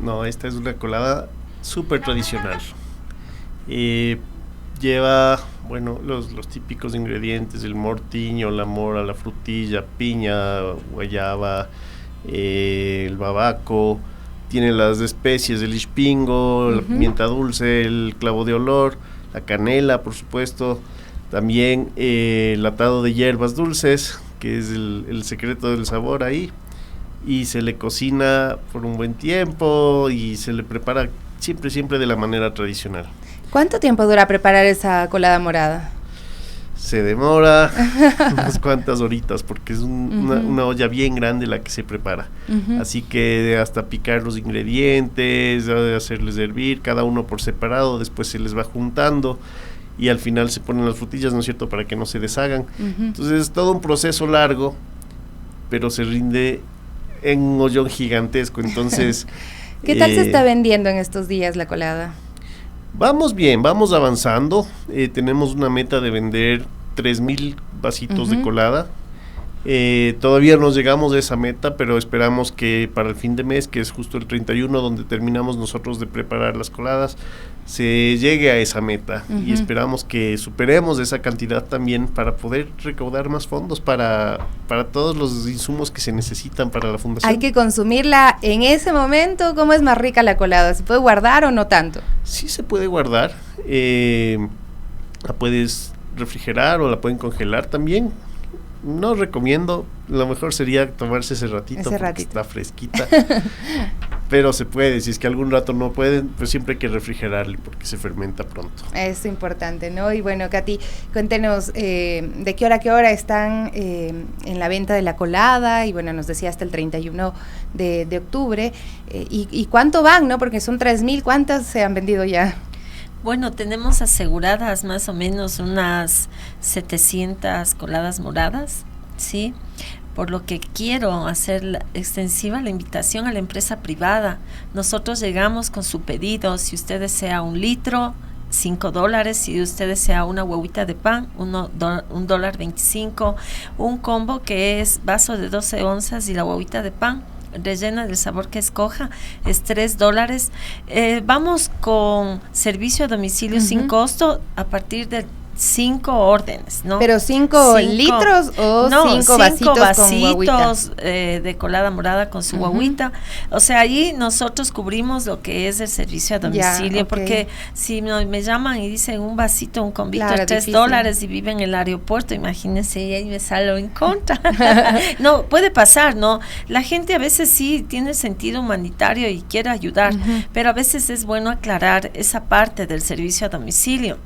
No, esta es una colada súper tradicional. Lleva, bueno, los típicos ingredientes: el mortiño, la mora, la frutilla, piña, guayaba, el babaco. Tiene las especies, el ispingo, la pimienta dulce, el clavo de olor, la canela, por supuesto. También el atado de hierbas dulces, que es el secreto del sabor ahí. Y se le cocina por un buen tiempo y se le prepara siempre de la manera tradicional. ¿Cuánto tiempo dura preparar esa colada morada? Se demora unas cuantas horitas porque es una olla bien grande la que se prepara. Así que hasta picar los ingredientes, hacerles hervir, cada uno por separado, después se les va juntando y al final se ponen las frutillas, ¿no es cierto?, para que no se deshagan. Entonces es todo un proceso largo, pero se rinde en un hoyón gigantesco. Entonces ¿qué tal se está vendiendo en estos días la colada? Vamos bien, vamos avanzando. Tenemos una meta de vender 3,000 vasitos de colada. Todavía no llegamos a esa meta, pero esperamos que para el fin de mes, que es justo el 31, donde terminamos nosotros de preparar las coladas, se llegue a esa meta y esperamos que superemos esa cantidad también para poder recaudar más fondos para todos los insumos que se necesitan para la fundación. Hay que consumirla en ese momento. ¿Cómo es más rica la colada? ¿Se puede guardar o no tanto? Sí se puede guardar, la puedes refrigerar o la pueden congelar también. No recomiendo, lo mejor sería tomarse ese ratito porque está fresquita, pero se puede. Si es que algún rato no pueden, pues siempre hay que refrigerarle porque se fermenta pronto. Es importante, ¿no? Y bueno, Katy, cuéntenos de qué hora a qué hora están en la venta de la colada, y bueno, nos decía hasta el 31 de octubre, y cuánto van, ¿no? Porque son 3,000, ¿cuántas se han vendido ya? Bueno, tenemos aseguradas más o menos unas 700 coladas moradas, ¿sí? Por lo que quiero hacer extensiva la invitación a la empresa privada. Nosotros llegamos con su pedido. Si usted desea 1 litro, $5. Si usted desea una huevita de pan, $1.25. Un combo que es vaso de 12 onzas y la huevita de pan, rellena del sabor que escoja, es $3. Vamos con servicio a domicilio sin costo a partir de 5 órdenes, ¿no? ¿Pero 5 litros o 5 vasitos de colada morada con su guaguita? O sea, ahí nosotros cubrimos lo que es el servicio a domicilio, porque si me llaman y dicen un vasito, un combito de $3 y viven en el aeropuerto, imagínense, y ahí me salgo en contra. No, puede pasar, ¿no? La gente a veces sí tiene sentido humanitario y quiere ayudar, pero a veces es bueno aclarar esa parte del servicio a domicilio.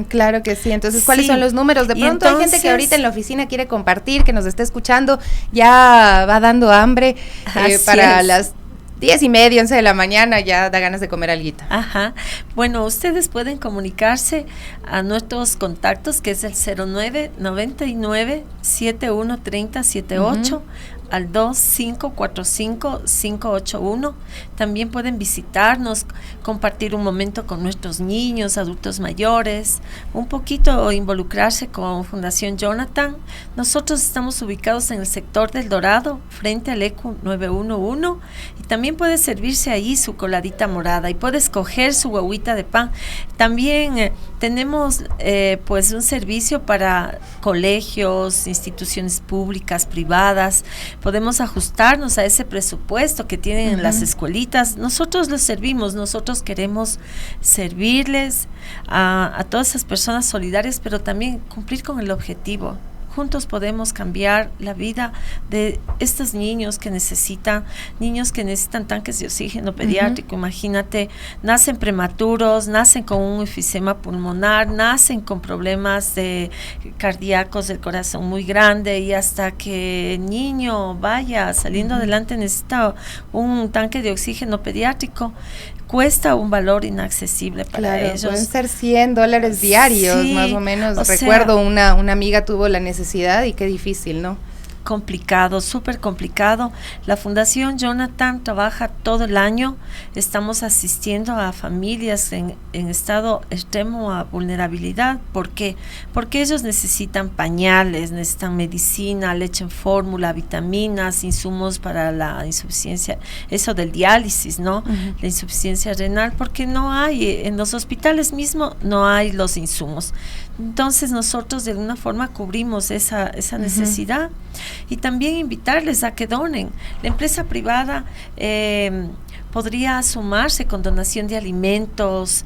Claro que sí. Entonces, ¿cuáles son los números? De pronto hay gente que ahorita en la oficina quiere compartir, que nos está escuchando, ya va dando hambre para las 10:30, 11 de la mañana, ya da ganas de comer alguito. Ajá. Bueno, ustedes pueden comunicarse a nuestros contactos, que es el 0999-713078, al 2545-581. También pueden visitarnos, compartir un momento con nuestros niños, adultos mayores, un poquito involucrarse con Fundación Jonathan. Nosotros estamos ubicados en el sector del Dorado, frente al ECU 911, y también puede servirse ahí su coladita morada y puede escoger su huevita de pan. También tenemos pues un servicio para colegios, instituciones públicas, privadas. Podemos ajustarnos a ese presupuesto que tienen en las escuelitas. Nosotros los servimos, nosotros queremos servirles a todas esas personas solidarias, pero también cumplir con el objetivo. Juntos podemos cambiar la vida de estos niños que necesitan tanques de oxígeno pediátrico. Imagínate, nacen prematuros, nacen con un enfisema pulmonar, nacen con problemas cardíacos del corazón muy grande, y hasta que el niño vaya saliendo adelante necesita un tanque de oxígeno pediátrico. Cuesta un valor inaccesible para ellos. Pueden ser $100 diarios, más o menos. Recuerdo una amiga tuvo la necesidad y qué difícil, ¿no? Complicado, súper complicado. La Fundación Jonathan trabaja todo el año. Estamos asistiendo a familias en estado extremo a vulnerabilidad. ¿Por qué? Porque ellos necesitan pañales, necesitan medicina, leche en fórmula, vitaminas, insumos para la insuficiencia, eso del diálisis, ¿no? La insuficiencia renal, porque no hay, en los hospitales mismos no hay los insumos. Entonces nosotros de alguna forma cubrimos esa necesidad, y también invitarles a que donen. La empresa privada podría sumarse con donación de alimentos.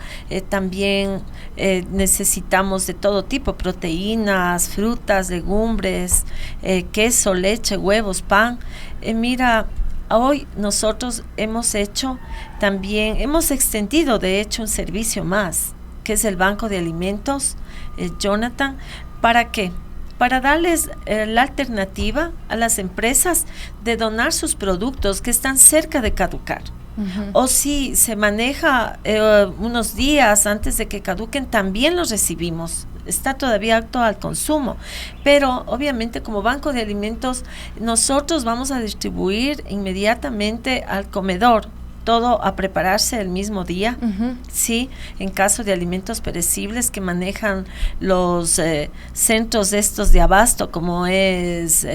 También necesitamos de todo tipo, proteínas, frutas, legumbres, queso, leche, huevos, pan. Mira, hoy nosotros hemos extendido de hecho un servicio más, que es el Banco de Alimentos Jonathan. ¿Para qué? Para darles la alternativa a las empresas de donar sus productos que están cerca de caducar. O si se maneja unos días antes de que caduquen, también los recibimos. Está todavía apto al consumo, pero obviamente como Banco de Alimentos nosotros vamos a distribuir inmediatamente al comedor. Todo a prepararse el mismo día, sí, en caso de alimentos perecibles que manejan los centros estos de abasto, como es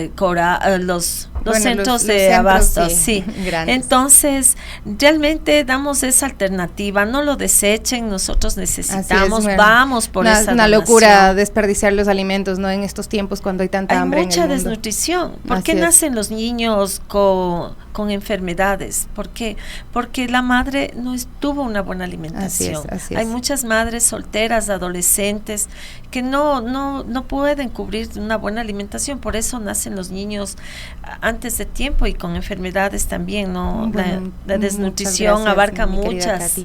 los centros de abasto, sí. Entonces, realmente damos esa alternativa, no lo desechen, nosotros necesitamos, vamos por esa una locura desperdiciar los alimentos, ¿no? En estos tiempos cuando hay tanta hambre en el mundo. Hay mucha desnutrición. ¿Por qué nacen los niños con enfermedades? ¿Por qué? Porque la madre no tuvo una buena alimentación. Así es. Hay muchas madres solteras, adolescentes, que no pueden cubrir una buena alimentación, por eso nacen los niños antes de tiempo y con enfermedades también, ¿no? Bueno, la desnutrición abarca muchas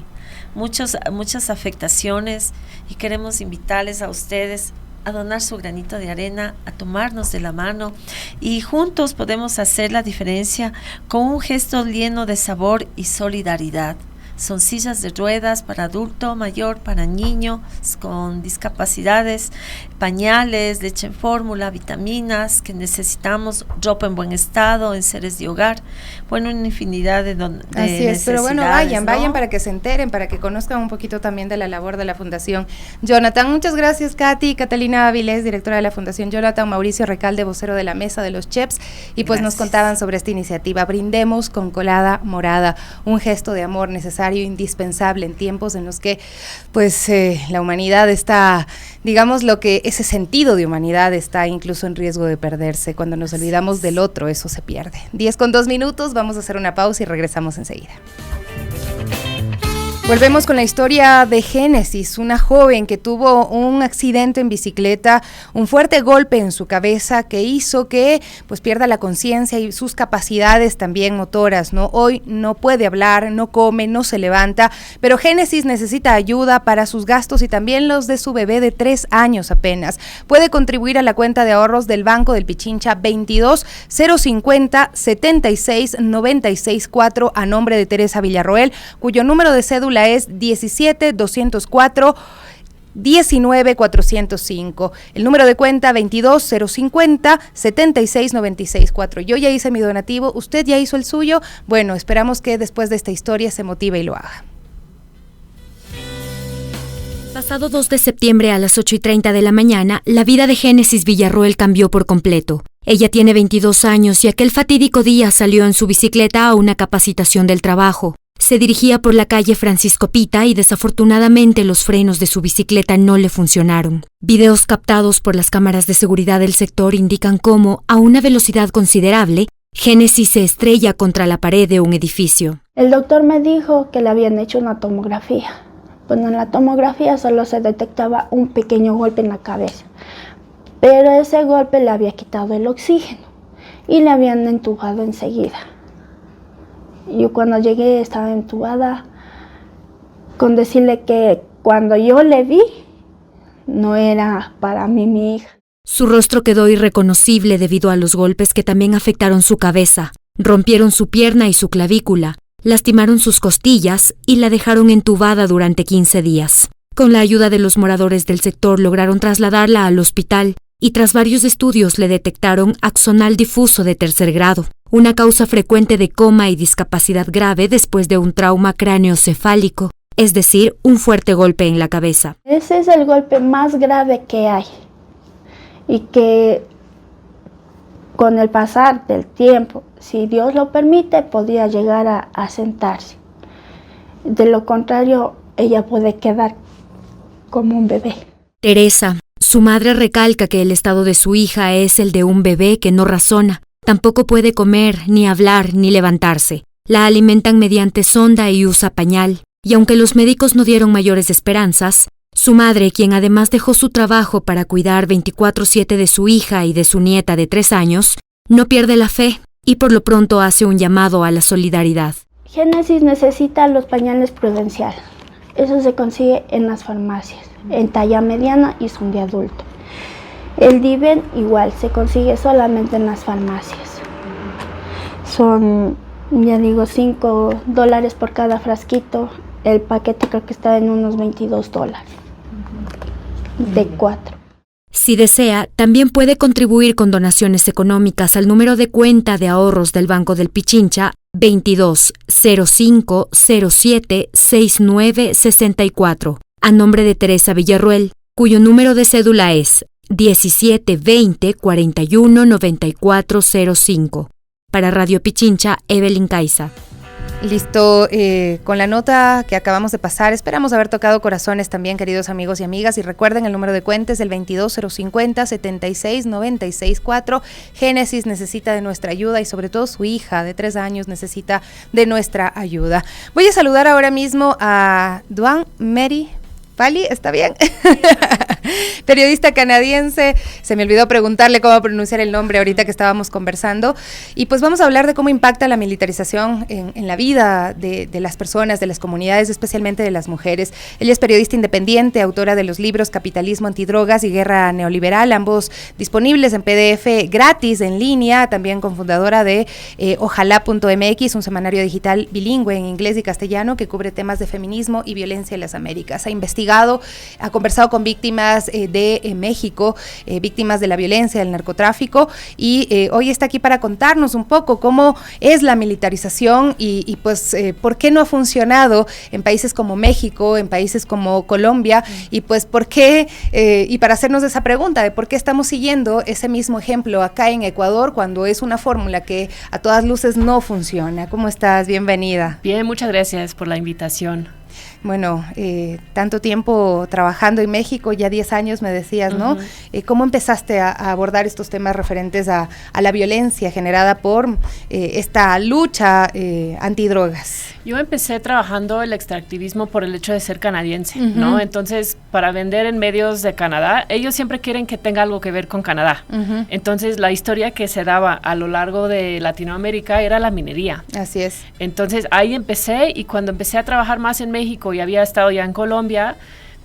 afectaciones, y queremos invitarles a ustedes a donar su granito de arena, a tomarnos de la mano, y juntos podemos hacer la diferencia con un gesto lleno de sabor y solidaridad. Son sillas de ruedas para adulto mayor, para niños con discapacidades, pañales, leche en fórmula, vitaminas que necesitamos, ropa en buen estado, enseres de hogar, bueno, una infinidad de Así es, pero bueno, vayan para que se enteren, para que conozcan un poquito también de la labor de la Fundación Jonathan. Muchas gracias, Katy, Catalina Áviles, directora de la Fundación Jonathan, Mauricio Recalde, vocero de la Mesa de los Chefs, y pues nos contaban sobre esta iniciativa. Brindemos con colada morada, un gesto de amor necesario, indispensable en tiempos en los que pues la humanidad está, digamos, ese sentido de humanidad está incluso en riesgo de perderse. Cuando nos olvidamos del otro, eso se pierde. 10:02, vamos a hacer una pausa y regresamos enseguida. Volvemos con la historia de Génesis, una joven que tuvo un accidente en bicicleta, un fuerte golpe en su cabeza que hizo que pues pierda la conciencia y sus capacidades también motoras, ¿no? Hoy no puede hablar, no come, no se levanta, pero Génesis necesita ayuda para sus gastos y también los de su bebé de 3 años apenas. Puede contribuir a la cuenta de ahorros del Banco del Pichincha 22 050 76 96 4 a nombre de Teresa Villarroel, cuyo número de cédula es 17 204 19 405. El número de cuenta 22 050 76 96 4. Yo ya hice mi donativo, usted ya hizo el suyo. Bueno, esperamos que después de esta historia se motive y lo haga. Pasado 2 de septiembre a las 8:30 de la mañana, la vida de Génesis Villarroel cambió por completo. Ella tiene 22 años y aquel fatídico día salió en su bicicleta a una capacitación del trabajo. Se dirigía por la calle Francisco Pita y desafortunadamente los frenos de su bicicleta no le funcionaron. Videos captados por las cámaras de seguridad del sector indican cómo, a una velocidad considerable, Génesis se estrella contra la pared de un edificio. El doctor me dijo que le habían hecho una tomografía. Bueno, en la tomografía solo se detectaba un pequeño golpe en la cabeza, pero ese golpe le había quitado el oxígeno y le habían entubado enseguida. Yo cuando llegué estaba entubada, con decirle que cuando yo le vi, no era para mí mi hija. Su rostro quedó irreconocible debido a los golpes que también afectaron su cabeza, rompieron su pierna y su clavícula, lastimaron sus costillas y la dejaron entubada durante 15 días. Con la ayuda de los moradores del sector lograron trasladarla al hospital y tras varios estudios le detectaron axonal difuso de 3er grado, una causa frecuente de coma y discapacidad grave después de un trauma cráneoencefálico, es decir, un fuerte golpe en la cabeza. Ese es el golpe más grave que hay y que con el pasar del tiempo, si Dios lo permite, podría llegar a sentarse. De lo contrario, ella puede quedar como un bebé. Teresa, su madre, recalca que el estado de su hija es el de un bebé que no razona. Tampoco puede comer, ni hablar, ni levantarse. La alimentan mediante sonda y usa pañal. Y aunque los médicos no dieron mayores esperanzas, su madre, quien además dejó su trabajo para cuidar 24/7 de su hija y de su nieta de 3 años, no pierde la fe y por lo pronto hace un llamado a la solidaridad. Génesis necesita los pañales Prudencial. Eso se consigue en las farmacias, en talla mediana y son de adulto. El Diven igual, se consigue solamente en las farmacias. Son, ya digo, $5 por cada frasquito. El paquete creo que está en unos $22, de 4. Si desea, también puede contribuir con donaciones económicas al número de cuenta de ahorros del Banco del Pichincha 22 05 07 69 64, a nombre de Teresa Villarroel, cuyo número de cédula es 17 20 41 94 05. Para Radio Pichincha, Evelyn Caiza. Listo, con la nota que acabamos de pasar, esperamos haber tocado corazones también, queridos amigos y amigas, y recuerden, el número de cuenta es el 22 050 76 96 4. Génesis necesita de nuestra ayuda y sobre todo su hija de 3 años necesita de nuestra ayuda. Voy a saludar ahora mismo a Duan Mary Pali, ¿está bien? Periodista canadiense, se me olvidó preguntarle cómo pronunciar el nombre ahorita que estábamos conversando, y pues vamos a hablar de cómo impacta la militarización en la vida de las personas, de las comunidades, especialmente de las mujeres. Ella es periodista independiente, autora de los libros Capitalismo Antidrogas y Guerra Neoliberal, ambos disponibles en PDF gratis en línea, también cofundadora de ojalá.mx, un semanario digital bilingüe en inglés y castellano que cubre temas de feminismo y violencia en las Américas. Ha investigado, ha conversado con víctimas de México, víctimas de la violencia, del narcotráfico, y hoy está aquí para contarnos un poco cómo es la militarización y pues por qué no ha funcionado en países como México, en países como Colombia, y pues por qué, y para hacernos esa pregunta de por qué estamos siguiendo ese mismo ejemplo acá en Ecuador cuando es una fórmula que a todas luces no funciona. ¿Cómo estás? Bienvenida. Bien, muchas gracias por la invitación. Bueno, tanto tiempo trabajando en México, ya 10 años me decías, ¿no? ¿Cómo empezaste a abordar estos temas referentes a la violencia generada por esta lucha antidrogas? Yo empecé trabajando el extractivismo por el hecho de ser canadiense, ¿no? Entonces, para vender en medios de Canadá, ellos siempre quieren que tenga algo que ver con Canadá. Entonces, la historia que se daba a lo largo de Latinoamérica era la minería. Así es. Entonces, ahí empecé, y cuando empecé a trabajar más en México y había estado ya en Colombia,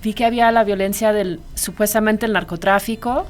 vi que había la violencia del supuestamente el narcotráfico,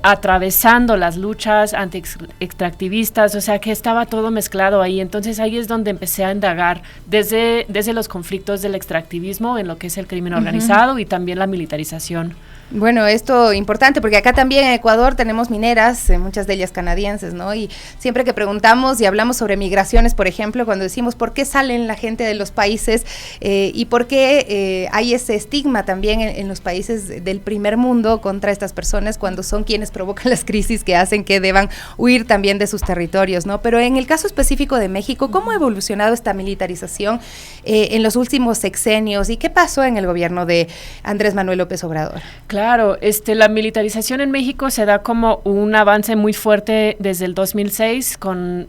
atravesando las luchas anti-extractivistas, o sea que estaba todo mezclado ahí. Entonces ahí es donde empecé a indagar desde los conflictos del extractivismo en lo que es el crimen organizado y también la militarización. Bueno, esto importante porque acá también en Ecuador tenemos mineras, muchas de ellas canadienses, ¿no? Y siempre que preguntamos y hablamos sobre migraciones, por ejemplo, cuando decimos por qué salen la gente de los países y por qué hay ese estigma también en los países del primer mundo contra estas personas cuando son quienes provocan las crisis que hacen que deban huir también de sus territorios, ¿no? Pero en el caso específico de México, ¿cómo ha evolucionado esta militarización en los últimos sexenios y qué pasó en el gobierno de Andrés Manuel López Obrador? Claro, la militarización en México se da como un avance muy fuerte desde el 2006 con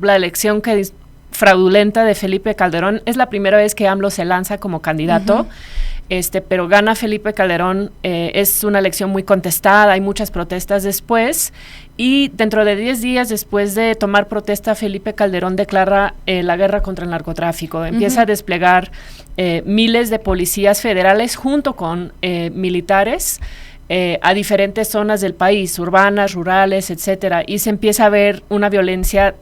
la elección fraudulenta de Felipe Calderón. Es la primera vez que AMLO se lanza como candidato, pero gana Felipe Calderón. Es una elección muy contestada, hay muchas protestas después, y dentro de 10 días después de tomar protesta, Felipe Calderón declara la guerra contra el narcotráfico. Empieza a desplegar miles de policías federales junto con militares a diferentes zonas del país, urbanas, rurales, etcétera, y se empieza a ver una violencia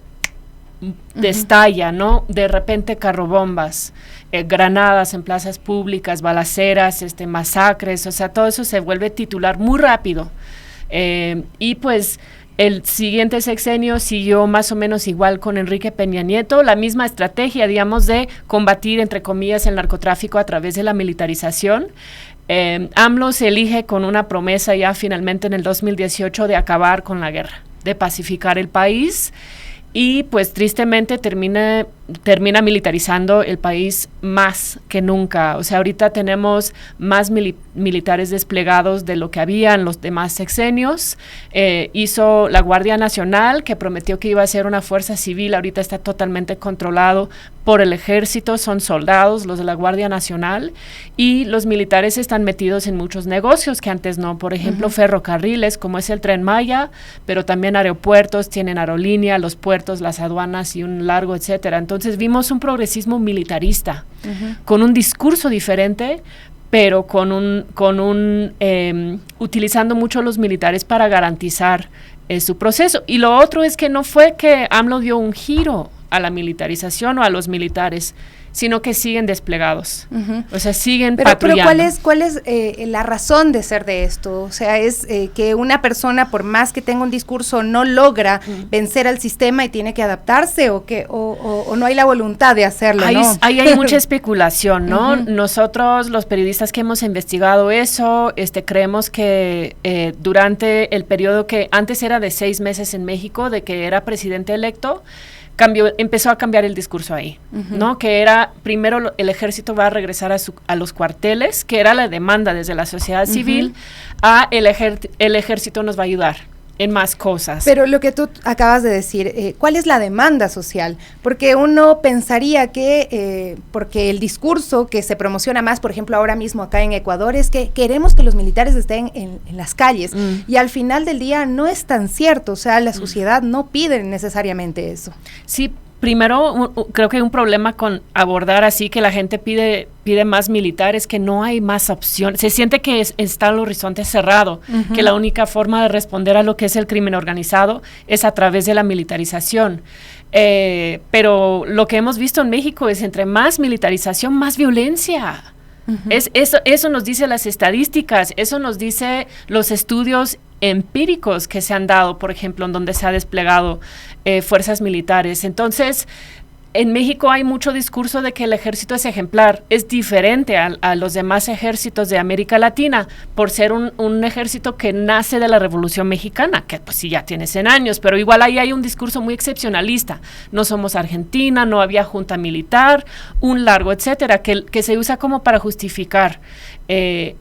destalla, ¿no? De repente carrobombas, granadas en plazas públicas, balaceras, masacres, o sea, todo eso se vuelve titular muy rápido. Y pues el siguiente sexenio siguió más o menos igual con Enrique Peña Nieto, la misma estrategia, digamos, de combatir, entre comillas, el narcotráfico a través de la militarización. AMLO se elige con una promesa ya finalmente en el 2018 de acabar con la guerra, de pacificar el país, y pues tristemente termina militarizando el país más que nunca. O sea, ahorita tenemos más militares desplegados de lo que había en los demás sexenios. Hizo la Guardia Nacional, que prometió que iba a ser una fuerza civil, ahorita está totalmente controlado por el ejército, son soldados los de la Guardia Nacional, y los militares están metidos en muchos negocios que antes no, por ejemplo, ferrocarriles, como es el Tren Maya, pero también aeropuertos, tienen aerolínea, los puertos, las aduanas y un largo etcétera. Entonces vimos un progresismo militarista, con un discurso diferente, pero utilizando mucho los militares para garantizar su proceso. Y lo otro es que no fue que AMLO dio un giro a la militarización o a los militares, sino que siguen desplegados, o sea, siguen patrullando. Pero ¿cuál es la razón de ser de esto? O sea, es que una persona, por más que tenga un discurso, no logra vencer al sistema y tiene que adaptarse, o no hay la voluntad de hacerlo, ¿no? Ahí hay mucha especulación, ¿no? Nosotros, los periodistas que hemos investigado eso, creemos que durante el periodo que antes era de 6 meses en México, de que era presidente electo, empezó a cambiar el discurso ahí, ¿no? Que era, primero el ejército va a regresar a los cuarteles, que era la demanda desde la sociedad civil, el ejército nos va a ayudar en más cosas. Pero lo que tú acabas de decir, ¿cuál es la demanda social? Porque uno pensaría que, porque el discurso que se promociona más, por ejemplo, ahora mismo acá en Ecuador, es que queremos que los militares estén en las calles, y al final del día no es tan cierto, o sea, la sociedad no pide necesariamente eso. Sí, primero, creo que hay un problema con abordar así que la gente pide más militares, que no hay más opción. Se siente que está el horizonte cerrado, que la única forma de responder a lo que es el crimen organizado es a través de la militarización. Pero lo que hemos visto en México es entre más militarización, más violencia. Eso nos dice las estadísticas, eso nos dice los estudios empíricos que se han dado, por ejemplo, en donde se ha desplegado fuerzas militares. Entonces, en México hay mucho discurso de que el ejército es ejemplar, es diferente a los demás ejércitos de América Latina, por ser un ejército que nace de la Revolución Mexicana, que pues sí ya tiene 100 años, pero igual ahí hay un discurso muy excepcionalista. No somos Argentina, no había junta militar, un largo etcétera, que se usa como para justificar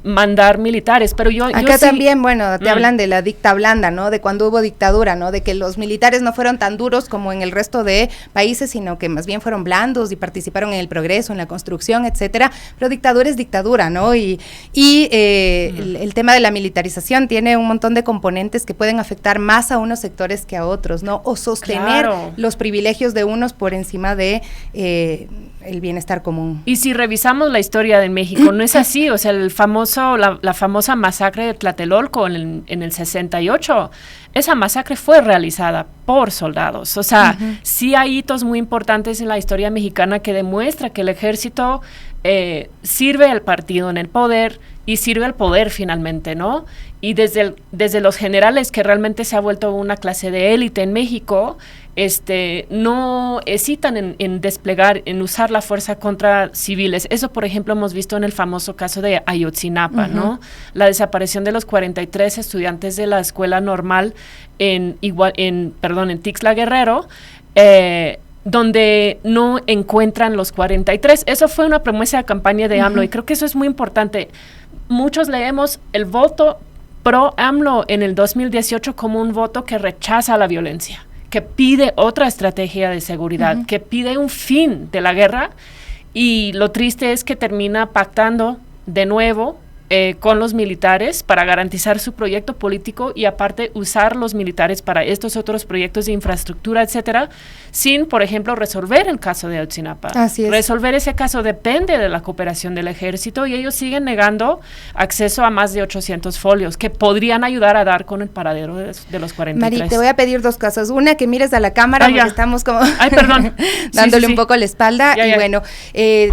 mandar militares, pero yo acá sí, también, bueno, te hablan de la dicta blanda, ¿no? De cuando hubo dictadura, ¿no? De que los militares no fueron tan duros como en el resto de países, sino que más bien fueron blandos y participaron en el progreso, en la construcción, etcétera, pero dictadura es dictadura, ¿no? Y el tema de la militarización tiene un montón de componentes que pueden afectar más a unos sectores que a otros, ¿no? O sostener los privilegios de unos por encima de el bienestar común. Y si revisamos la historia de México, no es así, o sea, la famosa masacre de Tlatelolco en el 68, esa masacre fue realizada por soldados, o sea, sí hay hitos muy importantes en la historia mexicana que demuestra que el ejército sirve al partido en el poder y sirve al poder finalmente, ¿no? Y desde los generales, que realmente se ha vuelto una clase de élite en México, no hesitan en desplegar, en usar la fuerza contra civiles. Eso, por ejemplo, hemos visto en el famoso caso de Ayotzinapa, ¿no? La desaparición de los 43 estudiantes de la escuela normal en Tixla Guerrero, donde no encuentran los 43. Eso fue una promesa de campaña de AMLO, y creo que eso es muy importante. Muchos leemos el voto pro AMLO en el 2018 como un voto que rechaza la violencia, que pide otra estrategia de seguridad, que pide un fin de la guerra, y lo triste es que termina pactando de nuevo con los militares para garantizar su proyecto político, y aparte usar los militares para estos otros proyectos de infraestructura, etcétera, sin, por ejemplo, resolver el caso de Ayotzinapa. Así es. Resolver ese caso depende de la cooperación del ejército, y ellos siguen negando acceso a más de 800 folios que podrían ayudar a dar con el paradero de los 43. Mari, te voy a pedir dos cosas. Una, que mires a la cámara, porque estamos como dándole un poco la espalda. Y bueno,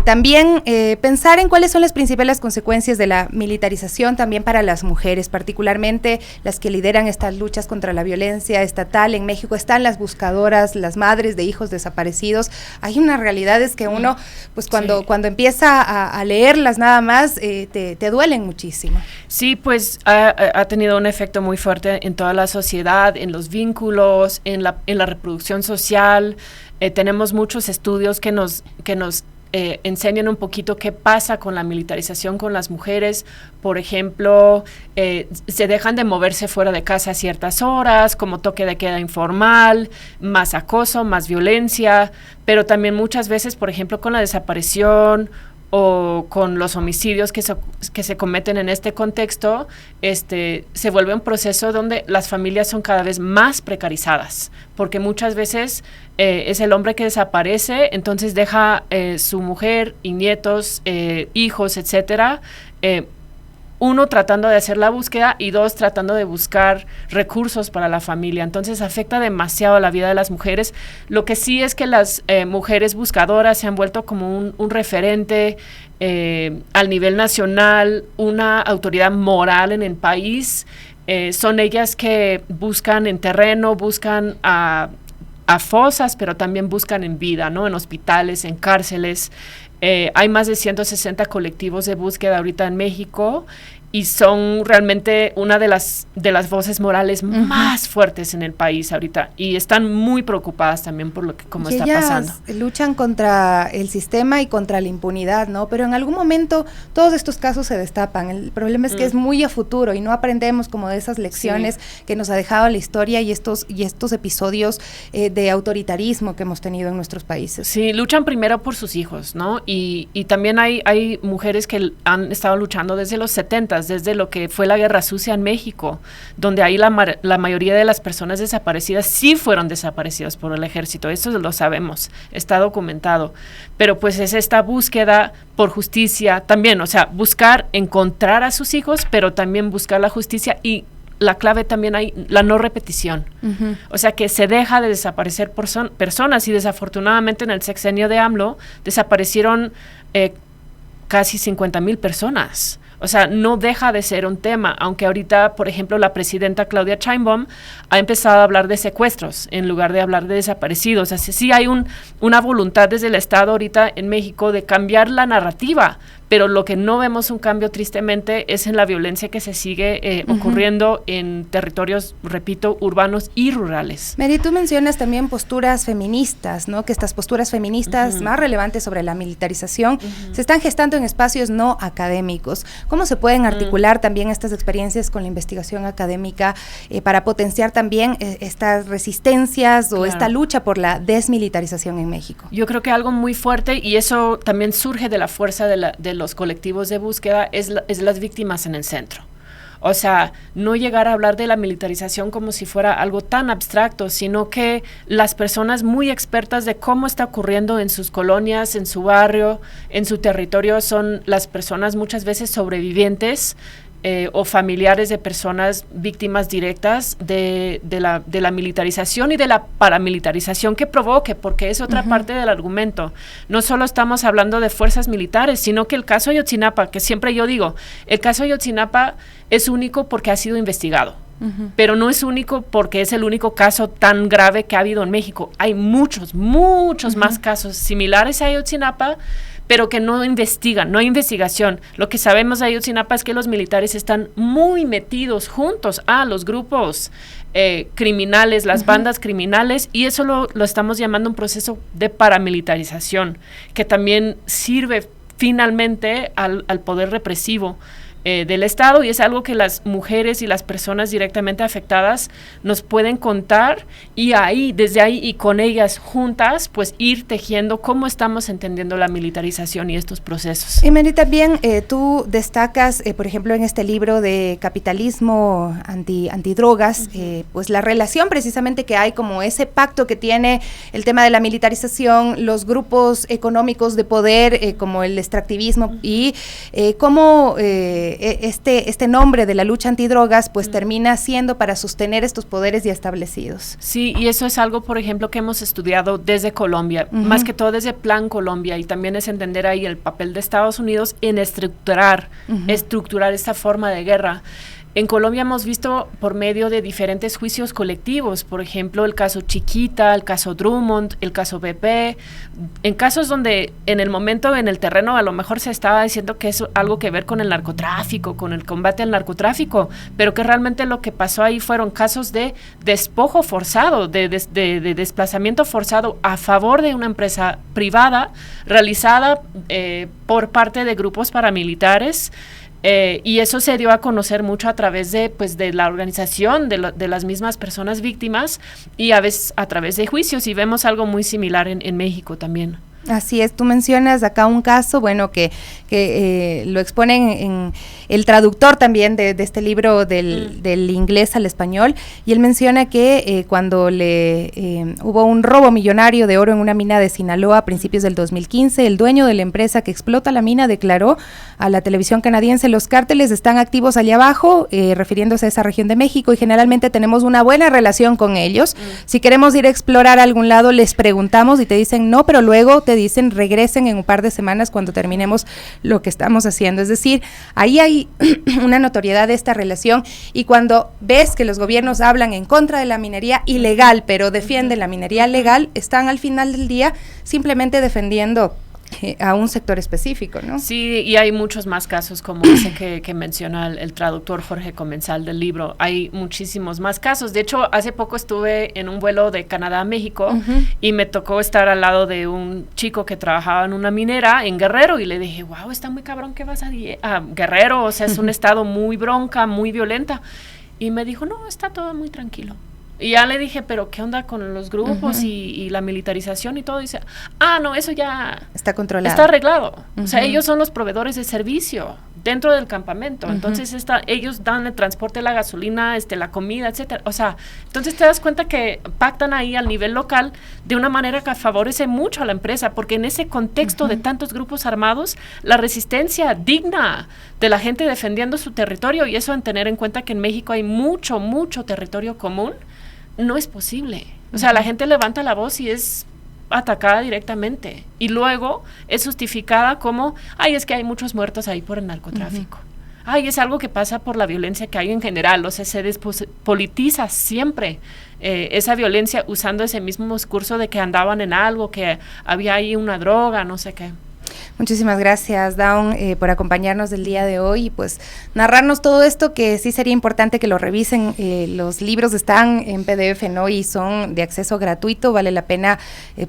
también pensar en cuáles son las principales consecuencias de la militarización también para las mujeres, particularmente las que lideran estas luchas contra la violencia estatal. En México están las buscadoras, las madres de hijos desaparecidos. Hay una realidad, es que uno, pues cuando empieza a leerlas nada más, te duelen muchísimo. Sí, pues ha tenido un efecto muy fuerte en toda la sociedad, en los vínculos, en la reproducción social. Tenemos muchos estudios que nos enseñan un poquito qué pasa con la militarización con las mujeres. Por ejemplo, se dejan de moverse fuera de casa a ciertas horas, como toque de queda informal, más acoso, más violencia, pero también muchas veces, por ejemplo, con la desaparición o con los homicidios que se cometen en este contexto, se vuelve un proceso donde las familias son cada vez más precarizadas, porque muchas veces es el hombre que desaparece, entonces deja su mujer y nietos, hijos, etcétera, uno tratando de hacer la búsqueda y dos tratando de buscar recursos para la familia. Entonces afecta demasiado la vida de las mujeres. Lo que sí es que las mujeres buscadoras se han vuelto como un referente al nivel nacional, una autoridad moral en el país. Son ellas que buscan en terreno, buscan a fosas, pero también buscan en vida, ¿no? En hospitales, en cárceles. Hay más de 160 colectivos de búsqueda ahorita en México, y son realmente una de las voces morales más fuertes en el país ahorita, y están muy preocupadas también por cómo está pasando. Luchan contra el sistema y contra la impunidad, ¿no? Pero en algún momento todos estos casos se destapan. El problema es que es muy a futuro y no aprendemos como de esas lecciones que nos ha dejado la historia y estos episodios de autoritarismo que hemos tenido en nuestros países. Sí, luchan primero por sus hijos, ¿no? Y también hay mujeres que han estado luchando desde los 70s, desde lo que fue la Guerra Sucia en México, donde ahí la mayoría de las personas desaparecidas sí fueron desaparecidas por el ejército. Eso lo sabemos, está documentado. Pero pues es esta búsqueda por justicia también, o sea, buscar encontrar a sus hijos, pero también buscar la justicia, y la clave también hay la no repetición. O sea, que se deja de desaparecer personas, y desafortunadamente en el sexenio de AMLO desaparecieron casi 50,000 personas. O sea, no deja de ser un tema, aunque ahorita, por ejemplo, la presidenta Claudia Sheinbaum ha empezado a hablar de secuestros en lugar de hablar de desaparecidos. Así sí hay una voluntad desde el Estado ahorita en México de cambiar la narrativa, pero lo que no vemos un cambio tristemente es en la violencia que se sigue ocurriendo en territorios, repito, urbanos y rurales. Mary, tú mencionas también posturas feministas, ¿no? Que estas posturas feministas más relevantes sobre la militarización se están gestando en espacios no académicos. ¿Cómo se pueden articular también estas experiencias con la investigación académica para potenciar también estas resistencias o esta lucha por la desmilitarización en México? Yo creo que algo muy fuerte, y eso también surge de la fuerza de los colectivos de búsqueda, es las víctimas en el centro. O sea, no llegar a hablar de la militarización como si fuera algo tan abstracto, sino que las personas muy expertas de cómo está ocurriendo en sus colonias, en su barrio, en su territorio, son las personas muchas veces sobrevivientes o familiares de personas víctimas directas de la militarización y de la paramilitarización que provoque, porque es otra parte del argumento. No solo estamos hablando de fuerzas militares, sino que el caso Ayotzinapa, que siempre yo digo, el caso Ayotzinapa es único porque ha sido investigado. Pero no es único porque es el único caso tan grave que ha habido en México. Hay muchos más casos similares a Ayotzinapa, pero que no investigan, no hay investigación. Lo que sabemos de Ayotzinapa es que los militares están muy metidos juntos a los grupos criminales, las bandas criminales, y eso lo estamos llamando un proceso de paramilitarización, que también sirve finalmente al poder represivo del Estado, y es algo que las mujeres y las personas directamente afectadas nos pueden contar, y desde ahí y con ellas juntas, pues ir tejiendo cómo estamos entendiendo la militarización y estos procesos. Y Mary, también tú destacas, por ejemplo, en este libro de capitalismo antidrogas, pues la relación precisamente que hay, como ese pacto que tiene el tema de la militarización, los grupos económicos de poder, como el extractivismo, y cómo este nombre de la lucha antidrogas pues termina siendo para sostener estos poderes ya establecidos. Sí, y eso es algo, por ejemplo, que hemos estudiado desde Colombia, más que todo desde Plan Colombia, y también es entender ahí el papel de Estados Unidos en estructurar esta forma de guerra. En Colombia hemos visto por medio de diferentes juicios colectivos, por ejemplo, el caso Chiquita, el caso Drummond, el caso BP, en casos donde en el momento, en el terreno, a lo mejor se estaba diciendo que es algo que ver con el narcotráfico, con el combate al narcotráfico, pero que realmente lo que pasó ahí fueron casos de despojo forzado, de desplazamiento forzado a favor de una empresa privada realizada por parte de grupos paramilitares. Y eso se dio a conocer mucho a través de la organización de las mismas personas víctimas, y a veces a través de juicios, y vemos algo muy similar en México también. Así es, tú mencionas acá un caso, bueno, que lo exponen en el traductor también de este libro del inglés al español, y él menciona que cuando hubo un robo millonario de oro en una mina de Sinaloa a principios del 2015, el dueño de la empresa que explota la mina declaró a la televisión canadiense: los cárteles están activos allá abajo, refiriéndose a esa región de México, y generalmente tenemos una buena relación con ellos. Si queremos ir a explorar a algún lado, les preguntamos y te dicen no, pero luego te dicen regresen en un par de semanas cuando terminemos lo que estamos haciendo. Es decir, ahí hay una notoriedad de esta relación, y cuando ves que los gobiernos hablan en contra de la minería ilegal, pero defienden la minería legal, están al final del día simplemente defendiendo a un sector específico, ¿no? Sí, y hay muchos más casos como ese que menciona el traductor Jorge Comensal del libro. Hay muchísimos más casos. De hecho, hace poco estuve en un vuelo de Canadá a México y me tocó estar al lado de un chico que trabajaba en una minera en Guerrero, y le dije, wow, está muy cabrón que vas a Guerrero, o sea, es un estado muy bronca, muy violenta. Y me dijo, no, está todo muy tranquilo. Y ya le dije, pero ¿qué onda con los grupos y la militarización y todo? Y dice, no, eso ya está controlado, está arreglado. O sea, ellos son los proveedores de servicio dentro del campamento. Entonces ellos dan el transporte, la gasolina, la comida, etcétera. O sea, entonces te das cuenta que pactan ahí al nivel local de una manera que favorece mucho a la empresa, porque en ese contexto de tantos grupos armados, la resistencia digna de la gente defendiendo su territorio, y eso en tener en cuenta que en México hay mucho territorio común, no es posible. O sea, la gente levanta la voz y es atacada directamente, y luego es justificada como, es que hay muchos muertos ahí por el narcotráfico. ay, es algo que pasa por la violencia que hay en general, o sea, se despolitiza siempre esa violencia usando ese mismo discurso de que andaban en algo, que había ahí una droga, no sé qué. Muchísimas gracias, Dawn, por acompañarnos del día de hoy y pues narrarnos todo esto, que sí sería importante que lo revisen. Los libros están en PDF, ¿no? Y son de acceso gratuito, vale la pena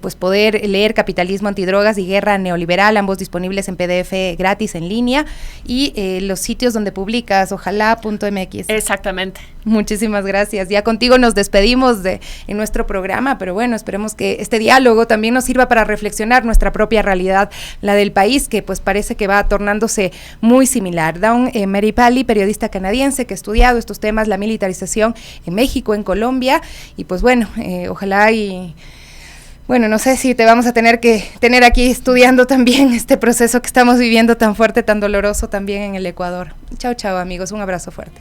pues poder leer Capitalismo, Antidrogas y Guerra Neoliberal, ambos disponibles en PDF gratis en línea, y los sitios donde publicas, ojalá.mx. Exactamente. Muchísimas gracias. Ya contigo nos despedimos en nuestro programa, pero bueno, esperemos que este diálogo también nos sirva para reflexionar nuestra propia realidad, la del país, que pues parece que va tornándose muy similar. Dawn Meripali, periodista canadiense que ha estudiado estos temas, la militarización en México, en Colombia, y pues bueno, ojalá y... Bueno, no sé si te vamos a tener que tener aquí estudiando también este proceso que estamos viviendo tan fuerte, tan doloroso también en el Ecuador. Chao, chao amigos, un abrazo fuerte.